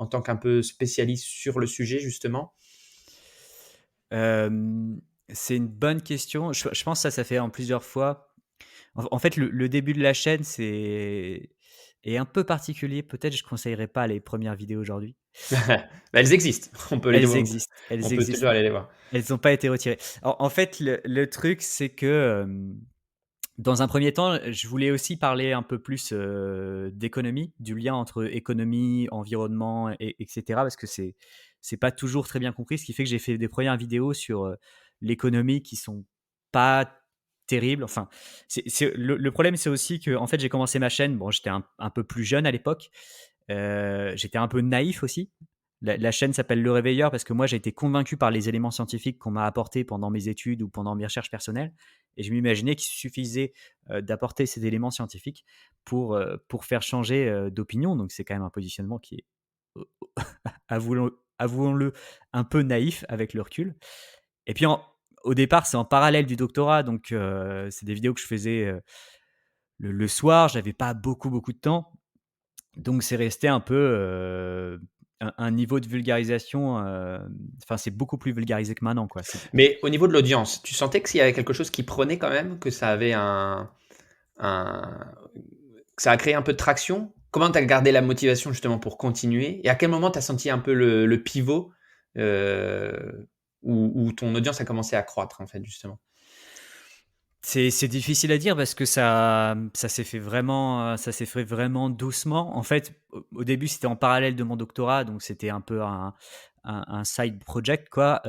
tant qu'un peu spécialiste sur le sujet justement? Hem, c'est une bonne question. Je pense que ça fait en plusieurs fois. En fait, le début de la chaîne, est un peu particulier. Peut-être je conseillerais pas les premières vidéos aujourd'hui. Bah, elles existent. On Elles peut existent. toujours aller les voir. Elles n'ont pas été retirées. En fait, le truc, c'est que, dans un premier temps, je voulais aussi parler un peu plus, d'économie, du lien entre économie, environnement et parce que c'est pas toujours très bien compris. Ce qui fait que j'ai fait des premières vidéos sur, l'économie qui sont pas terribles. Enfin, le problème, c'est aussi que en fait, j'ai commencé ma chaîne, bon, j'étais un peu plus jeune à l'époque, j'étais un peu naïf aussi. La chaîne s'appelle Le Réveilleur parce que moi, j'ai été convaincu par les éléments scientifiques qu'on m'a apportés pendant mes études ou pendant mes recherches personnelles. Et je m'imaginais qu'il suffisait d'apporter ces éléments scientifiques pour faire changer d'opinion. Donc, c'est quand même un positionnement qui est, euh, avouons-le, un peu naïf avec le recul. Et puis, au départ, c'est en parallèle du doctorat. Donc, c'est des vidéos que je faisais le soir. J'avais pas beaucoup de temps. Donc c'est resté un peu, un niveau de vulgarisation, enfin c'est beaucoup plus vulgarisé que maintenant quoi. Mais au niveau de l'audience, tu sentais que s'il y avait quelque chose qui prenait quand même, que ça avait un que ça a créé un peu de traction? Comment tu as gardé la motivation justement pour continuer? Et à quel moment tu as senti un peu le pivot, où ton audience a commencé à croître en fait justement? C'est difficile à dire parce que ça s'est fait vraiment doucement. En fait, au début, c'était en parallèle de mon doctorat, donc c'était un peu un side project quoi.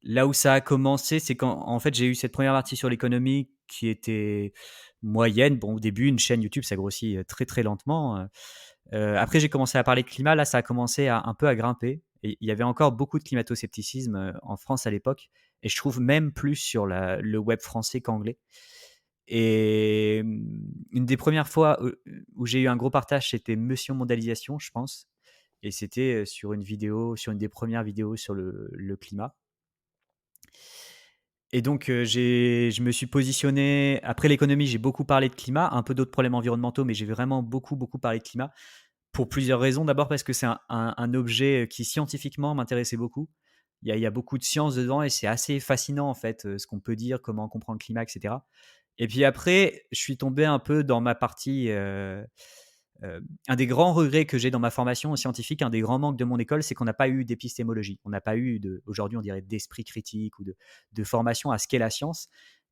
Là où ça a commencé, c'est quand en fait, j'ai eu cette première partie sur l'économie qui était moyenne. Bon, au début, une chaîne YouTube, ça grossit, très, très lentement, après, j'ai commencé à parler de climat. Là, ça a commencé un peu à grimper. Et il y avait encore beaucoup de climato-scepticisme en France à l'époque. Et je trouve même plus sur le web français qu'anglais. Et une des premières fois où j'ai eu un gros partage, c'était Monsieur Mondialisation, je pense. Et c'était sur une vidéo, sur une des premières vidéos sur le climat. Et donc, je me suis positionné. Après l'économie, j'ai beaucoup parlé de climat, un peu d'autres problèmes environnementaux, mais j'ai vraiment beaucoup parlé de climat. Pour plusieurs raisons. D'abord parce que c'est un objet qui scientifiquement m'intéressait beaucoup. Il y a beaucoup de science dedans et c'est assez fascinant en fait, ce qu'on peut dire, comment on comprend le climat, etc. Et puis après, je suis tombé un peu dans ma partie. Un des grands regrets que j'ai dans ma formation scientifique, un des grands manques de mon école, c'est qu'on n'a pas eu d'épistémologie. On n'a pas eu, aujourd'hui on dirait, d'esprit critique ou de formation à ce qu'est la science.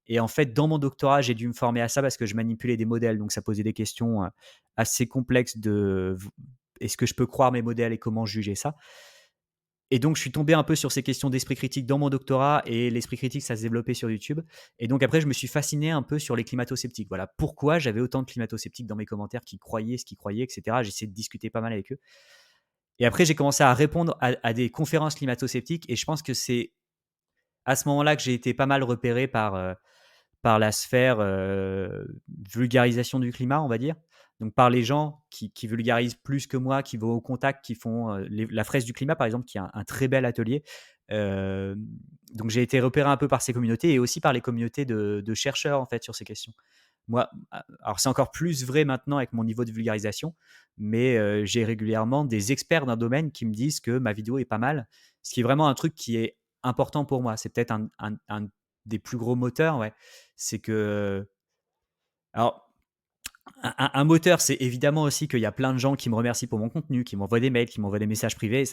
Et en fait, dans mon doctorat, j'ai dû me former à ça parce que je manipulais des modèles. Donc ça posait des questions assez complexes de est-ce que je peux croire mes modèles et comment juger ça. Et donc, je suis tombé un peu sur ces questions d'esprit critique dans mon doctorat et l'esprit critique, ça se développait sur YouTube. Et donc, après, je me suis fasciné un peu sur les climato-sceptiques. Voilà pourquoi j'avais autant de climato-sceptiques dans mes commentaires qui croyaient ce qu'ils croyaient, etc. J'ai essayé de discuter pas mal avec eux. Et après, j'ai commencé à répondre à des conférences climato-sceptiques. Et je pense que c'est à ce moment-là que j'ai été pas mal repéré par la sphère vulgarisation du climat, on va dire. Donc par les gens qui vulgarisent plus que moi, qui vont au contact, qui font la fraise du climat, par exemple, qui est un très bel atelier. Euh, donc j'ai été repéré un peu par ces communautés et aussi par les communautés de chercheurs en fait sur ces questions. Moi, alors c'est encore plus vrai maintenant avec mon niveau de vulgarisation, mais j'ai régulièrement des experts d'un domaine qui me disent que ma vidéo est pas mal, ce qui est vraiment un truc qui est important pour moi. C'est peut-être un des plus gros moteurs, ouais. C'est que, alors, un moteur, c'est évidemment aussi qu'il y a plein de gens qui me remercient pour mon contenu, qui m'envoient des mails, qui m'envoient des messages privés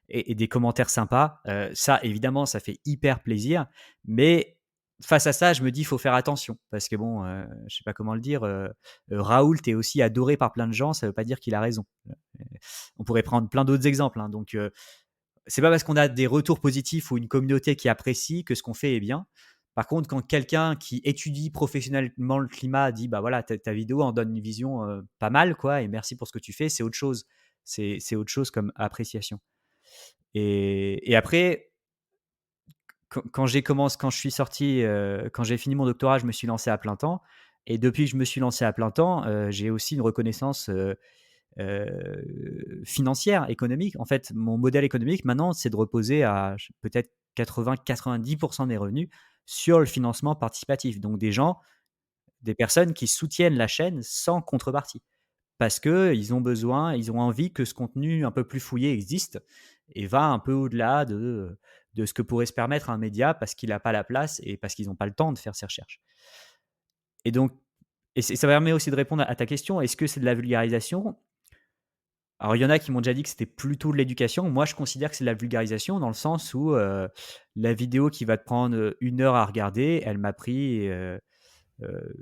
et des commentaires sympas. Ça, évidemment, ça fait hyper plaisir. Mais face à ça, je me dis, il faut faire attention. Parce que bon, je sais pas comment le dire, Raoult est aussi adoré par plein de gens, ça veut pas dire qu'il a raison. On pourrait prendre plein d'autres exemples. Hein. Donc, c'est pas parce qu'on a des retours positifs ou une communauté qui apprécie que ce qu'on fait est bien. Par contre, quand quelqu'un qui étudie professionnellement le climat dit bah voilà, ta vidéo en donne une vision pas mal, quoi, et merci pour ce que tu fais, c'est autre chose. C'est autre chose comme appréciation. Et après, quand je suis sorti, quand j'ai fini mon doctorat, je me suis lancé à plein temps. Et depuis que je me suis lancé à plein temps, j'ai aussi une reconnaissance financière, économique. En fait, mon modèle économique maintenant, c'est de reposer à peut-être 80-90% de mes revenus sur le financement participatif. Donc des personnes qui soutiennent la chaîne sans contrepartie. Parce qu'ils ont besoin, ils ont envie que ce contenu un peu plus fouillé existe et va un peu au-delà de ce que pourrait se permettre un média parce qu'il n'a pas la place et parce qu'ils n'ont pas le temps de faire ces recherches. Et donc, ça permet aussi de répondre à ta question, est-ce que c'est de la vulgarisation? Alors, il y en a qui m'ont déjà dit que c'était plutôt de l'éducation. Moi, je considère que c'est de la vulgarisation dans le sens où la vidéo qui va te prendre 1 heure à regarder, elle m'a pris, je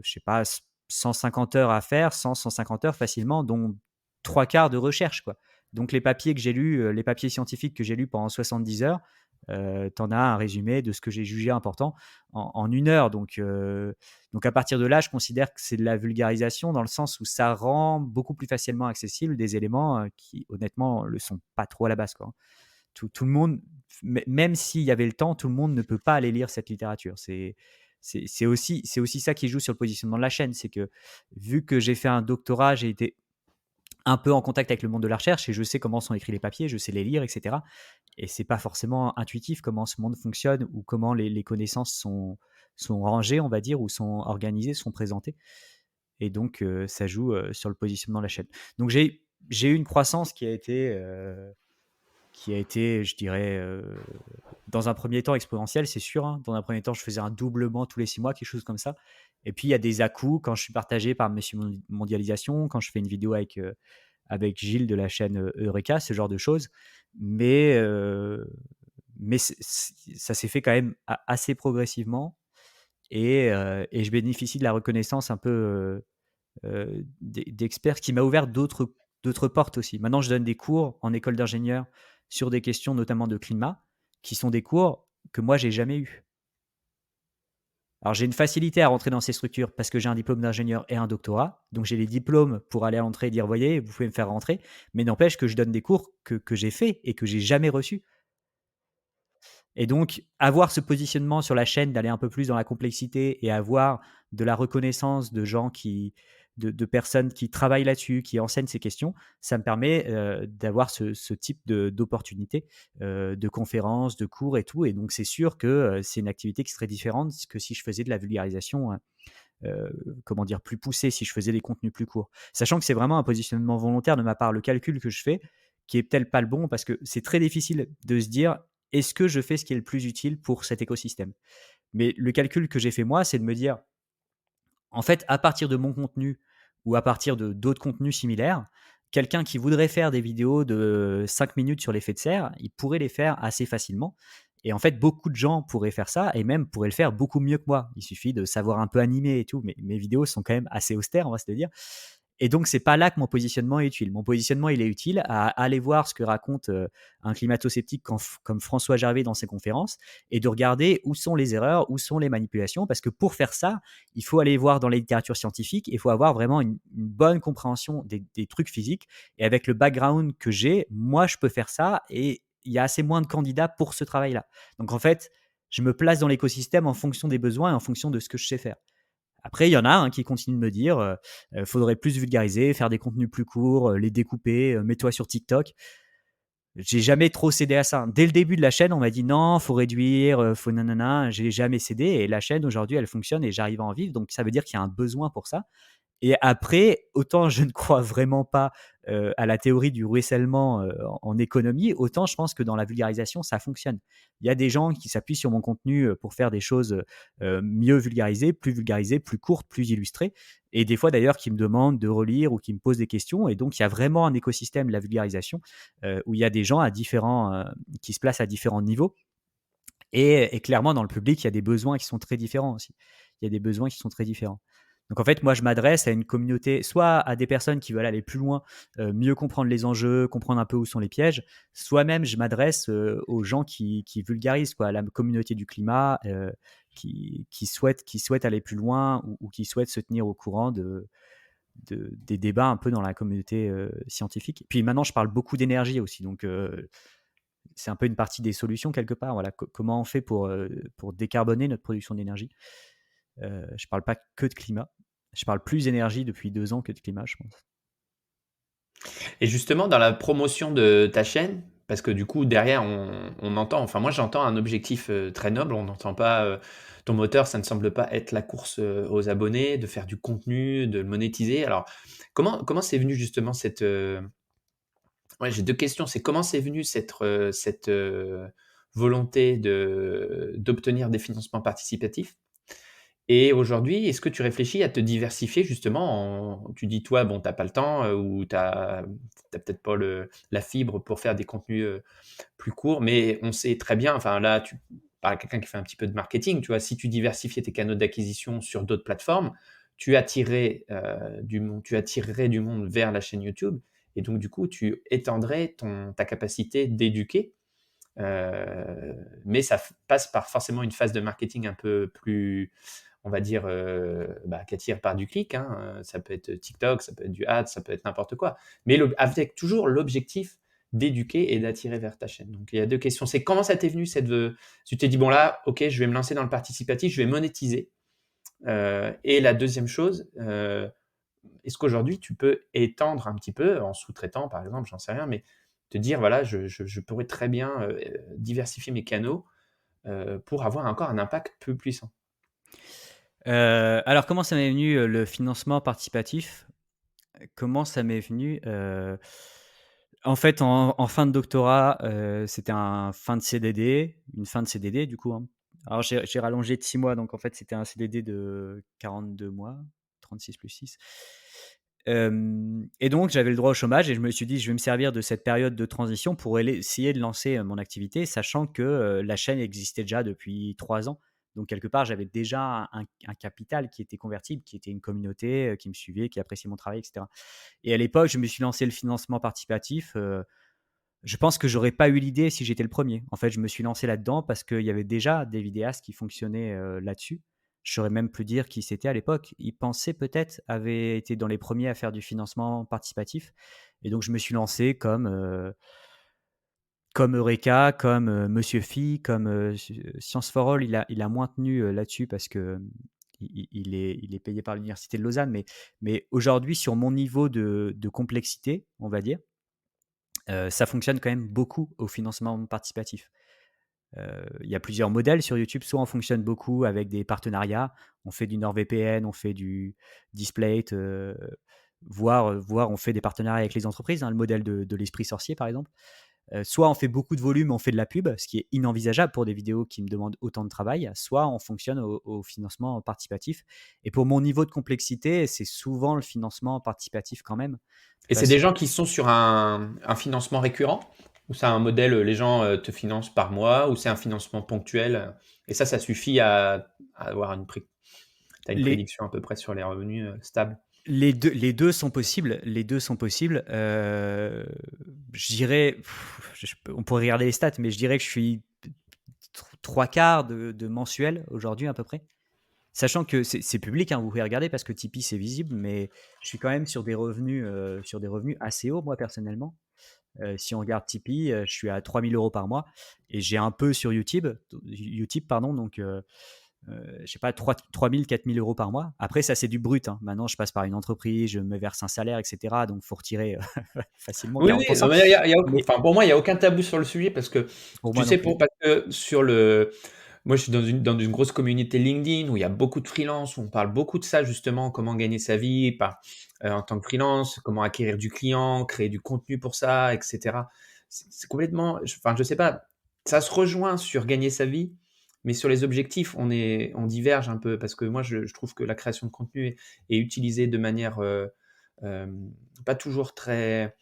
sais pas, 150 heures à faire, 150 heures facilement, dont 3 quarts de recherche, quoi. Donc, les papiers que j'ai lus, les papiers scientifiques que j'ai lus pendant 70 heures, tu en as un résumé de ce que j'ai jugé important en 1 heure. Donc, à partir de là, je considère que c'est de la vulgarisation dans le sens où ça rend beaucoup plus facilement accessible des éléments qui, honnêtement, le sont pas trop à la base, quoi. Tout le monde, même s'il y avait le temps, tout le monde ne peut pas aller lire cette littérature. C'est aussi ça qui joue sur le positionnement de la chaîne. C'est que vu que j'ai fait un doctorat, j'ai été un peu en contact avec le monde de la recherche et je sais comment sont écrits les papiers, je sais les lire, etc. Et c'est pas forcément intuitif comment ce monde fonctionne ou comment les connaissances sont rangées, on va dire, ou sont organisées, sont présentées. Et donc, ça joue sur le positionnement de la chaîne. Donc, j'ai eu une croissance qui a été, je dirais, dans un premier temps exponentielle, c'est sûr, hein. Dans un premier temps, je faisais un doublement tous les 6 mois, quelque chose comme ça. Et puis, il y a des à-coups quand je suis partagé par Monsieur Mondialisation, quand je fais une vidéo avec Gilles de la chaîne Eureka, ce genre de choses. Mais, ça s'est fait quand même assez progressivement. Et je bénéficie de la reconnaissance un peu d'experts qui m'a ouvert d'autres portes aussi. Maintenant, je donne des cours en école d'ingénieur sur des questions notamment de climat, qui sont des cours que moi, j'ai jamais eus. Alors, j'ai une facilité à rentrer dans ces structures parce que j'ai un diplôme d'ingénieur et un doctorat. Donc, j'ai les diplômes pour aller à l'entrée et dire, voyez, vous pouvez me faire rentrer. Mais n'empêche que je donne des cours que j'ai faits et que j'ai jamais reçus. Et donc, avoir ce positionnement sur la chaîne, d'aller un peu plus dans la complexité et avoir de la reconnaissance de gens de personnes qui travaillent là-dessus, qui enseignent ces questions, ça me permet d'avoir ce type d'opportunités, de conférences, de cours et tout. Et donc, c'est sûr que c'est une activité qui serait différente que si je faisais de la vulgarisation, comment dire, plus poussée, si je faisais des contenus plus courts. Sachant que c'est vraiment un positionnement volontaire de ma part, le calcul que je fais, qui est peut-être pas le bon, parce que c'est très difficile de se dire, est-ce que je fais ce qui est le plus utile pour cet écosystème? Mais le calcul que j'ai fait moi, c'est de me dire, en fait, à partir de mon contenu ou à partir de d'autres contenus similaires, quelqu'un qui voudrait faire des vidéos de 5 minutes sur l'effet de serre, il pourrait les faire assez facilement. Et en fait, beaucoup de gens pourraient faire ça et même pourraient le faire beaucoup mieux que moi. Il suffit de savoir un peu animer et tout, mais mes vidéos sont quand même assez austères, on va se le dire. Et donc, c'est pas là que mon positionnement est utile. Mon positionnement, il est utile à aller voir ce que raconte un climato-sceptique comme François Gervais dans ses conférences et de regarder où sont les erreurs, où sont les manipulations. Parce que pour faire ça, il faut aller voir dans la littérature scientifique, il faut avoir vraiment une bonne compréhension des trucs physiques. Et avec le background que j'ai, moi, je peux faire ça et il y a assez moins de candidats pour ce travail-là. Donc, en fait, je me place dans l'écosystème en fonction des besoins et en fonction de ce que je sais faire. Après, il y en a qui continuent de me dire faudrait plus vulgariser, faire des contenus plus courts, les découper, mets-toi sur TikTok. J'ai jamais trop cédé à ça. Dès le début de la chaîne, on m'a dit non, faut réduire, faut nanana. J'ai jamais cédé et la chaîne aujourd'hui, elle fonctionne et j'arrive à en vivre. Donc ça veut dire qu'il y a un besoin pour ça. Et après, autant je ne crois vraiment pas à la théorie du ruissellement en économie, autant je pense que dans la vulgarisation, ça fonctionne. Il y a des gens qui s'appuient sur mon contenu pour faire des choses mieux vulgarisées, plus courtes, plus illustrées. Et des fois d'ailleurs qui me demandent de relire ou qui me posent des questions. Et donc il y a vraiment un écosystème de la vulgarisation où il y a des gens qui se placent à différents niveaux. Et clairement, dans le public, il y a des besoins qui sont très différents aussi. Il y a des besoins qui sont très différents. Donc en fait, moi, je m'adresse à une communauté, soit à des personnes qui veulent aller plus loin, mieux comprendre les enjeux, comprendre un peu où sont les pièges, soit même je m'adresse aux gens qui vulgarisent, quoi, à la communauté du climat, qui souhaitent aller plus loin ou qui souhaitent se tenir au courant des débats un peu dans la communauté scientifique. Puis maintenant, je parle beaucoup d'énergie aussi, donc c'est un peu une partie des solutions quelque part. Voilà, comment on fait pour décarboner notre production d'énergie. Je ne parle pas que de climat. Je parle plus d'énergie depuis 2 ans que de climat, je pense. Et justement, dans la promotion de ta chaîne, parce que du coup, derrière, on entend, enfin moi j'entends un objectif très noble, on n'entend pas, ton moteur, ça ne semble pas être la course aux abonnés, de faire du contenu, de le monétiser. Alors, comment c'est venu justement cette... Ouais, j'ai deux questions. C'est comment c'est venu cette volonté d'obtenir des financements participatifs? Et aujourd'hui, est-ce que tu réfléchis à te diversifier justement tu dis toi, bon, t'as pas le temps ou t'as peut-être pas la fibre pour faire des contenus plus courts, mais on sait très bien, enfin là, tu parles à quelqu'un qui fait un petit peu de marketing, tu vois, si tu diversifiais tes canaux d'acquisition sur d'autres plateformes, tu attirerais du monde vers la chaîne YouTube et donc du coup, tu étendrais ta capacité d'éduquer. Mais ça passe par forcément une phase de marketing un peu plus, on va dire, qui attire par du clic, hein. Ça peut être TikTok, ça peut être du ad, ça peut être n'importe quoi. Mais avec toujours l'objectif d'éduquer et d'attirer vers ta chaîne. Donc il y a deux questions. C'est comment ça t'est venu tu t'es dit, bon là, ok, je vais me lancer dans le participatif, je vais monétiser. Et la deuxième chose, est-ce qu'aujourd'hui tu peux étendre un petit peu en sous-traitant, par exemple, j'en sais rien, mais te dire, voilà, je pourrais très bien diversifier mes canaux pour avoir encore un impact plus puissant. Alors, comment ça m'est venu le financement participatif? Comment ça m'est venu En fait, en fin de doctorat, c'était un fin de CDD, une fin de CDD du coup, hein. Alors j'ai rallongé de 6 mois, donc en fait, c'était un CDD de 42 mois, 36 plus 6. Et donc j'avais le droit au chômage et je me suis dit: «Je vais me servir de cette période de transition pour essayer de lancer, mon activité», sachant que, la chaîne existait déjà depuis 3 ans. Donc quelque part, j'avais déjà un capital qui était convertible, qui était une communauté, qui me suivait, qui appréciait mon travail et cetera. Et à l'époque, je me suis lancé le financement participatif. Je pense que j'aurais pas eu l'idée si j'étais le premier. En fait, je me suis lancé là-dedans parce qu'il y avait déjà des vidéastes qui fonctionnaient là-dessus. Je saurais même plus dire qui c'était à l'époque. Ils pensaient peut-être, avaient été dans les premiers à faire du financement participatif. Et donc, je me suis lancé comme Eureka, comme Monsieur Phi, comme Science for All. Il a moins tenu là-dessus parce que il est payé par l'Université de Lausanne. Mais aujourd'hui, sur mon niveau de complexité, on va dire, ça fonctionne quand même beaucoup au financement participatif. Il y a plusieurs modèles sur YouTube. Soit on fonctionne beaucoup avec des partenariats, on fait du NordVPN, on fait du Displate, voire on fait des partenariats avec les entreprises, hein, le modèle de l'Esprit Sorcier par exemple. Soit on fait beaucoup de volume, on fait de la pub, ce qui est inenvisageable pour des vidéos qui me demandent autant de travail, soit on fonctionne au financement participatif. Et pour mon niveau de complexité, c'est souvent le financement participatif quand même. Et c'est Parce des gens qui sont sur un financement récurrent, ou c'est un modèle, les gens te financent par mois, ou c'est un financement ponctuel, et ça suffit à avoir t'as une les, prédiction à peu près sur les revenus stables. les deux sont possibles. Les deux sont possibles. Je dirais, on pourrait regarder les stats, mais je dirais que je suis trois quarts de mensuel aujourd'hui à peu près. Sachant que c'est public, hein, vous pouvez regarder parce que Tipeee c'est visible, mais je suis quand même sur des revenus assez hauts moi personnellement. Si on regarde Tipeee, je suis à 3 000 € par mois et j'ai un peu sur YouTube pardon, donc je sais pas, 3 000, 4 000 € par mois. Après, ça, c'est du brut, hein. Maintenant, je passe par une entreprise, je me verse un salaire, etc. Donc, il faut retirer facilement Oui, oui, 40%. non, mais Mais enfin, pour moi, il n'y a aucun tabou sur le sujet parce que, pour tu moi non sais, plus. parce que moi, je suis dans une grosse communauté LinkedIn où il y a beaucoup de freelance, où on parle beaucoup de ça, justement, comment gagner sa vie en tant que freelance, comment acquérir du client, créer du contenu pour ça, etc. C'est complètement, enfin, je sais pas, ça se rejoint sur gagner sa vie, mais sur les objectifs, on diverge un peu parce que moi, je trouve que la création de contenu est utilisée de manière euh, pas toujours très.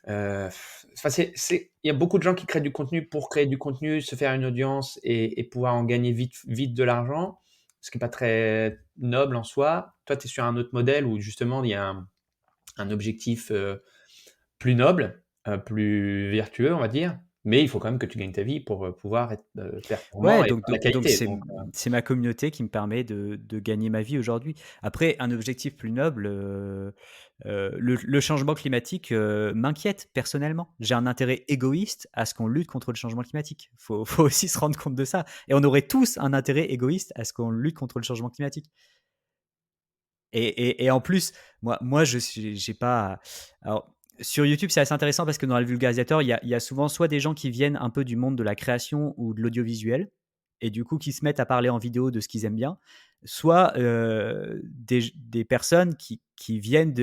Enfin, il y a beaucoup de gens qui créent du contenu pour créer du contenu, se faire une audience et pouvoir en gagner vite, vite de l'argent. ce qui n'est pas très noble en soi. Toi, tu es sur un autre modèle où justement il y a un objectif plus noble, plus vertueux, on va dire. Mais il faut quand même que tu gagnes ta vie pour pouvoir être performant Ouais, et faire de la donc qualité. c'est Donc, c'est ma communauté qui me permet de gagner ma vie aujourd'hui. Après, un objectif plus noble, le changement climatique, m'inquiète personnellement. J'ai un intérêt égoïste à ce qu'on lutte contre le changement climatique. Faut aussi se rendre compte de ça et on aurait tous un intérêt égoïste à ce qu'on lutte contre le changement climatique et en plus, moi je suis j'ai pas alors sur YouTube, c'est assez intéressant parce que dans le vulgarisateur, il y a souvent soit des gens qui viennent un peu du monde de la création ou de l'audiovisuel et du coup qui se mettent à parler en vidéo de ce qu'ils aiment bien, soit des personnes qui viennent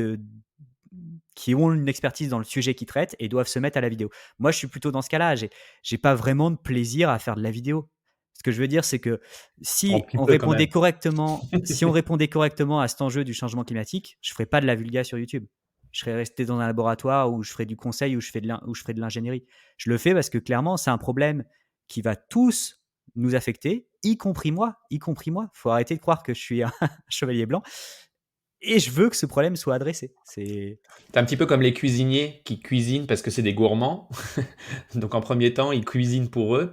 qui ont une expertise dans le sujet qu'ils traitent et doivent se mettre à la vidéo. Moi, je suis plutôt dans ce cas-là. J'ai pas vraiment de plaisir à faire de la vidéo. Ce que je veux dire, c'est que un si petit on peu quand même. répondait correctement, si on répondait correctement à cet enjeu du changement climatique, je ferais pas de la vulga sur YouTube. Je serais resté dans un laboratoire où je ferais du conseil, où je ferais de l'ingénierie. Je le fais parce que clairement, c'est un problème qui va tous nous affecter, y compris moi, y compris moi. Faut arrêter de croire que je suis un chevalier blanc. Et je veux que ce problème soit adressé. C'est C'est un petit peu comme les cuisiniers qui cuisinent parce que c'est des gourmands. Donc en premier temps, ils cuisinent pour eux,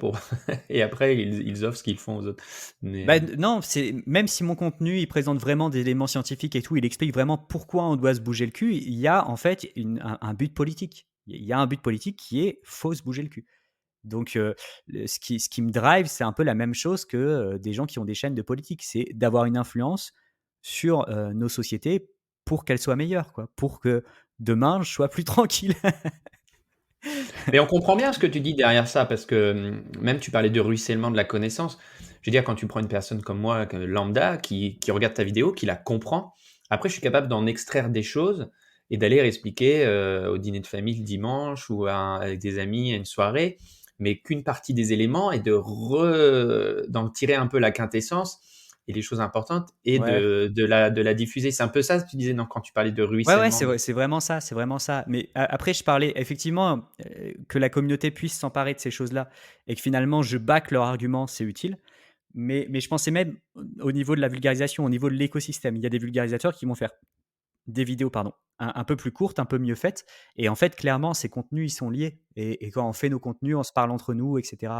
et après ils offrent ce qu'ils font aux autres. Mais Non, c'est même si mon contenu il présente vraiment des éléments scientifiques et tout, il explique vraiment pourquoi on doit se bouger le cul. Il y a en fait un but politique. Il y a un but politique qui est faut se bouger le cul. Donc ce qui me drive, c'est un peu la même chose que des gens qui ont des chaînes de politique, c'est d'avoir une influence sur nos sociétés pour qu'elles soient meilleures, quoi, pour que demain je sois plus tranquille. Mais on comprend bien ce que tu dis derrière ça, parce que même tu parlais de ruissellement de la connaissance. Je veux dire, quand tu prends une personne comme moi, lambda, qui regarde ta vidéo, qui la comprend, après je suis capable d'en extraire des choses et d'aller expliquer au dîner de famille le dimanche ou avec des amis à une soirée, mais qu'une partie des éléments et d'en tirer un peu la quintessence et les choses importantes et Ouais. de la diffuser. C'est un peu ça que tu disais non, quand tu parlais de Ouais, ouais, ruissellement. c'est vraiment ça, c'est vraiment ça. Mais après, je parlais effectivement que la communauté puisse s'emparer de ces choses-là et que finalement je back leur argument, c'est utile. Mais je pensais même au niveau de la vulgarisation, au niveau de l'écosystème. Il y a des vulgarisateurs qui vont faire des vidéos, pardon, un peu plus courtes, un peu mieux faites. Et en fait, clairement, ces contenus, ils sont liés. Et quand on fait nos contenus, on se parle entre nous, etc.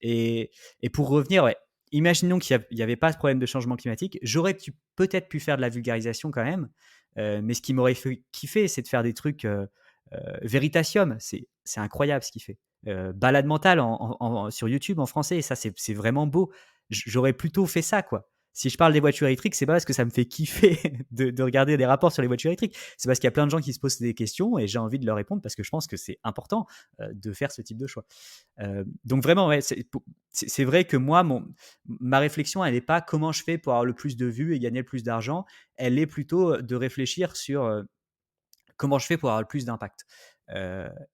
Et pour revenir, ouais, imaginons qu'il n'y avait pas ce problème de changement climatique. J'aurais peut-être pu faire de la vulgarisation quand même. Mais ce qui m'aurait fait kiffer, c'est de faire des trucs Veritasium. C'est incroyable ce qu'il fait. Balade mentale sur YouTube en français. Et ça, c'est vraiment beau. J'aurais plutôt fait ça, quoi. Si je parle des voitures électriques, c'est pas parce que ça me fait kiffer de regarder des rapports sur les voitures électriques. C'est parce qu'il y a plein de gens qui se posent des questions et j'ai envie de leur répondre parce que je pense que c'est important de faire ce type de choix. Donc vraiment, ouais, c'est vrai que moi, ma réflexion, elle n'est pas comment je fais pour avoir le plus de vues et gagner le plus d'argent. Elle est plutôt de réfléchir sur comment je fais pour avoir le plus d'impact.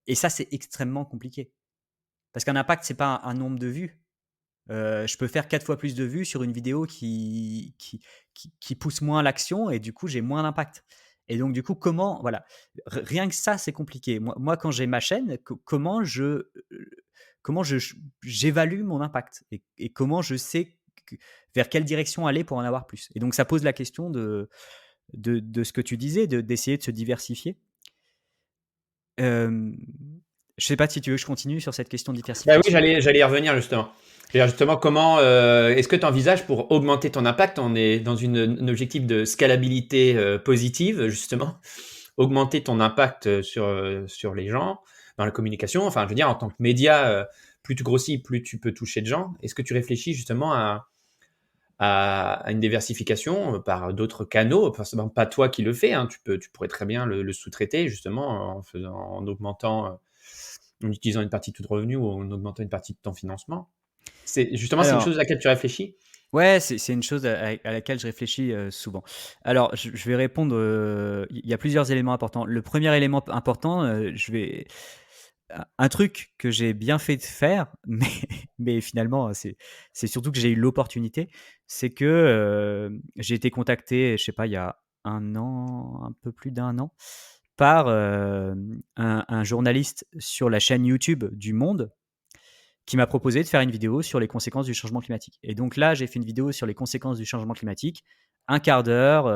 Et ça, c'est extrêmement compliqué. Parce qu'un impact, c'est pas un nombre de vues. Je peux faire 4 fois plus de vues sur une vidéo qui pousse moins l'action et du coup, j'ai moins d'impact. Et donc, du coup, voilà, rien que ça, c'est compliqué. Moi quand j'ai ma chaîne, comment j'évalue mon impact et comment je sais vers quelle direction aller pour en avoir plus. Et donc, ça pose la question de ce que tu disais, d'essayer de se diversifier. Je sais pas si tu veux que je continue sur cette question de Bah oui, diversification. j'allais y revenir justement. C'est-à-dire justement comment est-ce que tu envisages pour augmenter ton impact? On est dans un objectif de scalabilité positive justement, augmenter ton impact sur les gens dans la communication. Enfin, je veux dire en tant que média, plus tu grossis, plus tu peux toucher de gens. Est-ce que tu réfléchis justement à une diversification par d'autres canaux? Forcément pas toi qui le fais, hein. Tu pourrais très bien le sous-traiter justement en augmentant en utilisant une partie de ton revenu ou en augmentant une partie de ton financement. C'est une chose Alors, à laquelle tu réfléchis? ouais, c'est une chose à laquelle je réfléchis souvent. Alors, je vais répondre. Il y a plusieurs éléments importants. Le premier élément important, un truc que j'ai bien fait de faire, mais finalement, c'est surtout que j'ai eu l'opportunité, c'est que j'ai été contacté, je sais pas, il y a un an, un peu plus d'un an, par un journaliste sur la chaîne YouTube du Monde qui m'a proposé de faire une vidéo sur les conséquences du changement climatique. Et donc là, j'ai fait une vidéo sur les conséquences du changement climatique, un quart d'heure,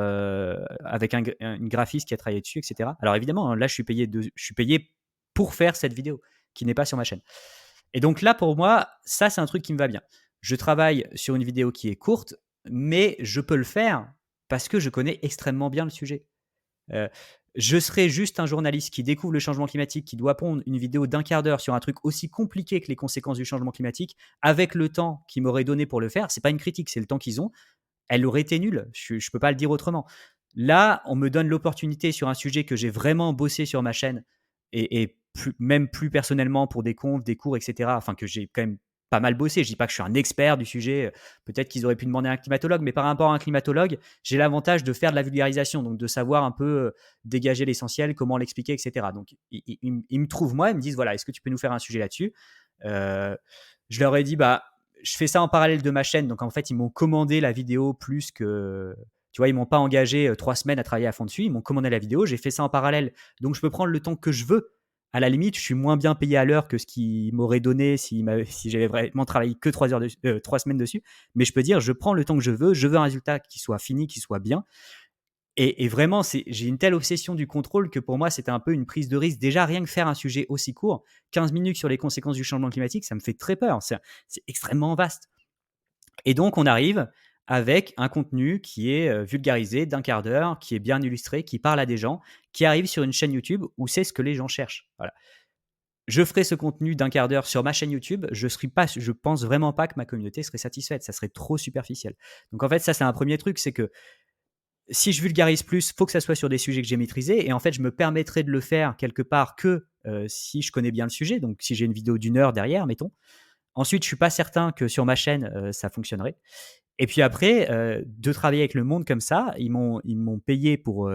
avec une graphiste qui a travaillé dessus, etc. Alors évidemment, là, je suis payé pour faire cette vidéo, qui n'est pas sur ma chaîne. Et donc là, pour moi, ça, c'est un truc qui me va bien. Je travaille sur une vidéo qui est courte, mais je peux le faire parce que je connais extrêmement bien le sujet. Je serais juste un journaliste qui découvre le changement climatique, qui doit pondre une vidéo d'1 quart d'heure sur un truc aussi compliqué que les conséquences du changement climatique, avec le temps qu'ils m'auraient donné pour le faire. C'est pas une critique, c'est le temps qu'ils ont. Elle aurait été nulle. Je peux pas le dire autrement. Là, on me donne l'opportunité sur un sujet que j'ai vraiment bossé sur ma chaîne et même plus personnellement pour des confs, des cours, etc. Enfin, que j'ai quand même pas mal bossé. Je dis pas que je suis un expert du sujet. Peut-être qu'ils auraient pu demander à un climatologue, mais par rapport à un climatologue, j'ai l'avantage de faire de la vulgarisation, donc de savoir un peu dégager l'essentiel, comment l'expliquer, etc. Donc, ils me trouvent moi, ils me disent voilà, est-ce que tu peux nous faire un sujet là-dessus? Je leur ai dit bah, je fais ça en parallèle de ma chaîne, donc en fait, ils m'ont commandé la vidéo plus que. Tu vois, ils m'ont pas engagé 3 semaines à travailler à fond dessus. Ils m'ont commandé la vidéo. J'ai fait ça en parallèle. Donc, je peux prendre le temps que je veux. À la limite, je suis moins bien payé à l'heure que ce qu'ils m'auraient donné si j'avais vraiment travaillé que 3 semaines dessus. Mais je peux dire, je prends le temps que je veux un résultat qui soit fini, qui soit bien. Et vraiment, j'ai une telle obsession du contrôle que pour moi, c'était un peu une prise de risque. Déjà, rien que faire un sujet aussi court, 15 minutes sur les conséquences du changement climatique, ça me fait très peur. C'est extrêmement vaste. Et donc, on arrive avec un contenu qui est vulgarisé d'1 quart d'heure, qui est bien illustré, qui parle à des gens, qui arrive sur une chaîne YouTube où c'est ce que les gens cherchent. Voilà. Je ferai ce contenu d'1 quart d'heure sur ma chaîne YouTube. Je pense vraiment pas que ma communauté serait satisfaite. Ça serait trop superficiel. Donc en fait, ça c'est un premier truc, c'est que si je vulgarise plus, il faut que ça soit sur des sujets que j'ai maîtrisés. Et en fait, je me permettrai de le faire quelque part que si je connais bien le sujet. Donc si j'ai une vidéo d'1 heure derrière, mettons. Ensuite, je suis pas certain que sur ma chaîne, ça fonctionnerait. Et puis après, de travailler avec le monde comme ça, ils m'ont payé pour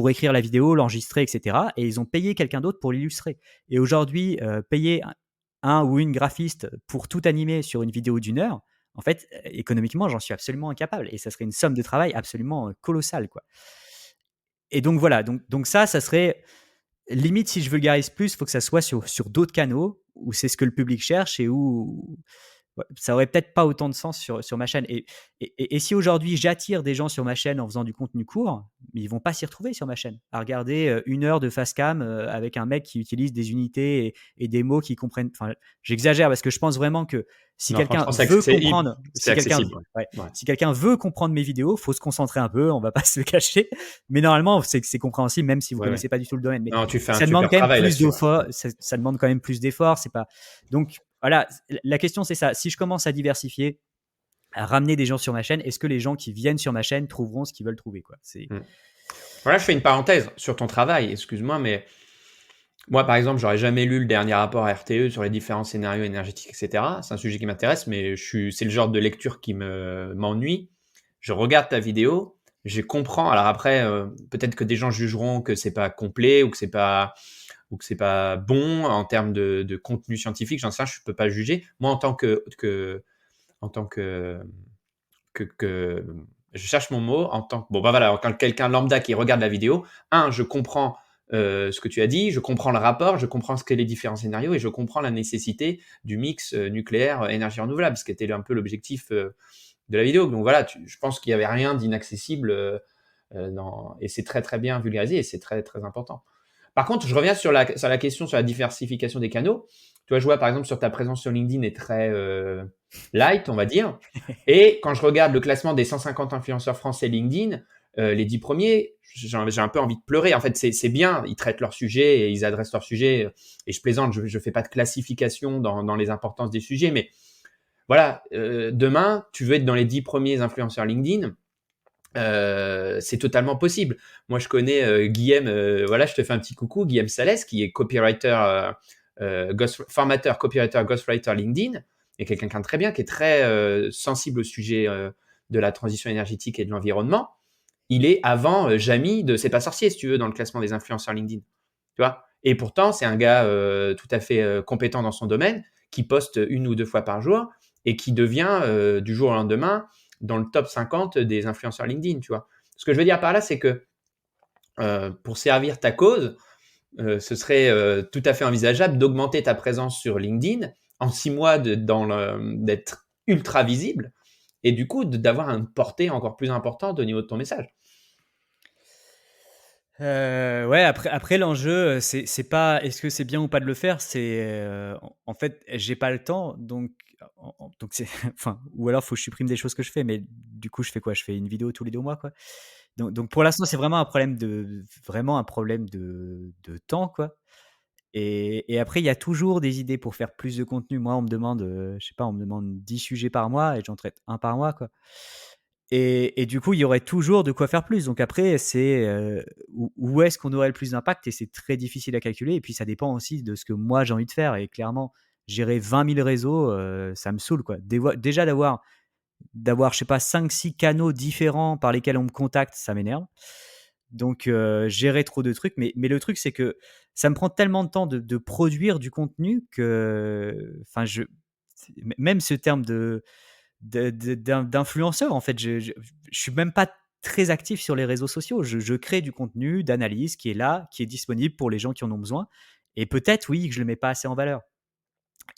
écrire la vidéo, l'enregistrer, etc. Et ils ont payé quelqu'un d'autre pour l'illustrer. Et aujourd'hui, payer un ou une graphiste pour tout animer sur une vidéo d'1 heure, en fait, économiquement, j'en suis absolument incapable. Et ça serait une somme de travail absolument colossale, quoi. Et donc voilà, donc ça serait limite si je vulgarise plus, il faut que ça soit sur d'autres canaux où c'est ce que le public cherche et où ça aurait peut-être pas autant de sens sur ma chaîne. Et si aujourd'hui j'attire des gens sur ma chaîne en faisant du contenu court, ils vont pas s'y retrouver sur ma chaîne. À regarder 1 heure de face cam avec un mec qui utilise des unités et des mots qui comprennent. Enfin, j'exagère parce que je pense vraiment que si quelqu'un veut comprendre, si quelqu'un veut comprendre mes vidéos, faut se concentrer un peu. On va pas se le cacher, mais normalement c'est compréhensible même si vous connaissez pas du tout le domaine. Mais non, tu fais ça demande quand même plus d'efforts. Ça demande quand même plus d'efforts. C'est pas donc. Voilà, la question c'est ça. Si je commence à diversifier, à ramener des gens sur ma chaîne, est-ce que les gens qui viennent sur ma chaîne trouveront ce qu'ils veulent trouver, quoi? Voilà, je fais une parenthèse sur ton travail, excuse-moi, mais moi, par exemple, j'aurais jamais lu le dernier rapport à RTE sur les différents scénarios énergétiques, etc. C'est un sujet qui m'intéresse, mais c'est le genre de lecture qui m'ennuie. Je regarde ta vidéo, je comprends. Alors après, peut-être que des gens jugeront que c'est pas complet ou que c'est pas bon en termes de contenu scientifique, j'en sais rien, je peux pas juger. Moi, en tant que je cherche mon mot, en tant que quelqu'un lambda qui regarde la vidéo, je comprends ce que tu as dit, je comprends le rapport, je comprends ce qu'est les différents scénarios et je comprends la nécessité du mix nucléaire énergie renouvelable, ce qui était un peu l'objectif de la vidéo. Donc voilà, je pense qu'il n'y avait rien d'inaccessible et c'est très très bien vulgarisé et c'est très très important. Par contre, je reviens sur la question sur la diversification des canaux. Tu vois, je vois par exemple sur ta présence sur LinkedIn est très light, on va dire. Et quand je regarde le classement des 150 influenceurs français LinkedIn, les 10 premiers, j'ai un peu envie de pleurer. En fait, c'est bien, ils traitent leur sujet et ils adressent leur sujet. Et je plaisante, je fais pas de classification dans les importances des sujets. Mais voilà, demain, tu veux être dans les 10 premiers influenceurs LinkedIn. C'est totalement possible. Moi, je connais Guillaume, voilà, je te fais un petit coucou, Guillaume Salès, qui est copywriter, formateur, copywriter, ghostwriter LinkedIn, et quelqu'un de très bien, qui est très sensible au sujet de la transition énergétique et de l'environnement. Il est avant Jamy de C'est pas sorcier, si tu veux, dans le classement des influenceurs LinkedIn. Tu vois ? Et pourtant, c'est un gars tout à fait compétent dans son domaine, qui poste 1 ou 2 fois par jour et qui devient du jour au lendemain dans le top 50 des influenceurs LinkedIn, tu vois. Ce que je veux dire par là, c'est que pour servir ta cause, ce serait tout à fait envisageable d'augmenter ta présence sur LinkedIn en 6 mois d'être ultra visible et du coup d'avoir une portée encore plus importante au niveau de ton message. Ouais, après l'enjeu, c'est pas est-ce que c'est bien ou pas de le faire, c'est, en fait, j'ai pas le temps donc c'est enfin, ou alors faut que je supprime des choses que je fais, mais du coup, je fais quoi? Je fais une vidéo tous les 2 mois, quoi. Donc pour l'instant, c'est vraiment un problème de temps, quoi. Et après, il y a toujours des idées pour faire plus de contenu. Moi, on me demande, je sais pas, on me demande 10 sujets par mois et j'en traite un par mois, quoi. Et du coup, il y aurait toujours de quoi faire plus. Donc après, c'est, où est-ce qu'on aurait le plus d'impact? Et c'est très difficile à calculer et puis ça dépend aussi de ce que moi j'ai envie de faire et clairement, gérer 20 000 réseaux, ça me saoule, quoi. Déjà d'avoir, je sais pas, 5-6 canaux différents par lesquels on me contacte, ça m'énerve. Donc gérer trop de trucs, mais le truc, c'est que ça me prend tellement de temps de produire du contenu que enfin même ce terme d'influenceur, en fait, je suis même pas très actif sur les réseaux sociaux. Je crée du contenu d'analyse qui est là, qui est disponible pour les gens qui en ont besoin et peut-être, oui, que je le mets pas assez en valeur.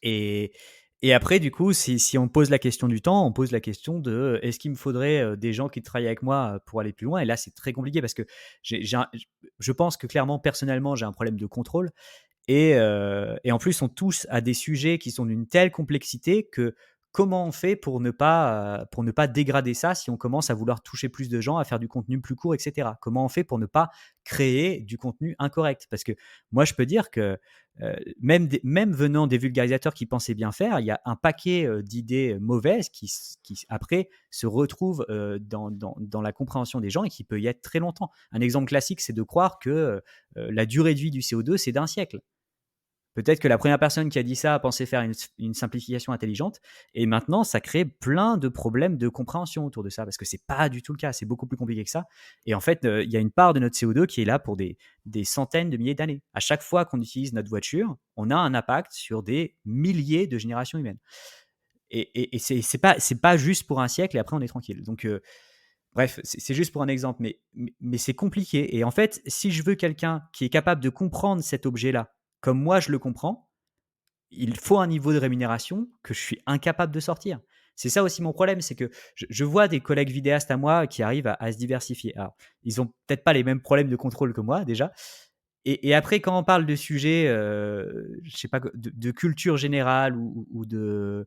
Et, et après, du coup, si on pose la question du temps, on pose la question de est-ce qu'il me faudrait des gens qui travaillent avec moi pour aller plus loin? Et là, c'est très compliqué parce que je pense que clairement, personnellement, j'ai un problème de contrôle. Et en plus, on touche à des sujets qui sont d'une telle complexité que comment on fait pour ne pas dégrader ça si on commence à vouloir toucher plus de gens, à faire du contenu plus court, etc. Comment on fait pour ne pas créer du contenu incorrect? Parce que moi, je peux dire que même venant des vulgarisateurs qui pensaient bien faire, il y a un paquet d'idées mauvaises qui, après se retrouvent dans la compréhension des gens et qui peut y être très longtemps. Un exemple classique, c'est de croire que la durée de vie du CO2, c'est d'un siècle. Peut-être que la première personne qui a dit ça a pensé faire une simplification intelligente, et maintenant ça crée plein de problèmes de compréhension autour de ça, parce que c'est pas du tout le cas, c'est beaucoup plus compliqué que ça. Et en fait, il y a une part de notre CO2 qui est là pour des centaines de milliers d'années. À chaque fois qu'on utilise notre voiture, on a un impact sur des milliers de générations humaines. Et c'est pas juste pour un siècle et après on est tranquille. Donc bref, c'est juste pour un exemple, mais c'est compliqué. Et en fait, si je veux quelqu'un qui est capable de comprendre cet objet-là, comme moi je le comprends, il faut un niveau de rémunération que je suis incapable de sortir. C'est ça aussi mon problème, c'est que je vois des collègues vidéastes à moi qui arrivent à se diversifier. Alors, ils ont peut-être pas les mêmes problèmes de contrôle que moi déjà. Et après, quand on parle de sujets, je sais pas, de culture générale ou de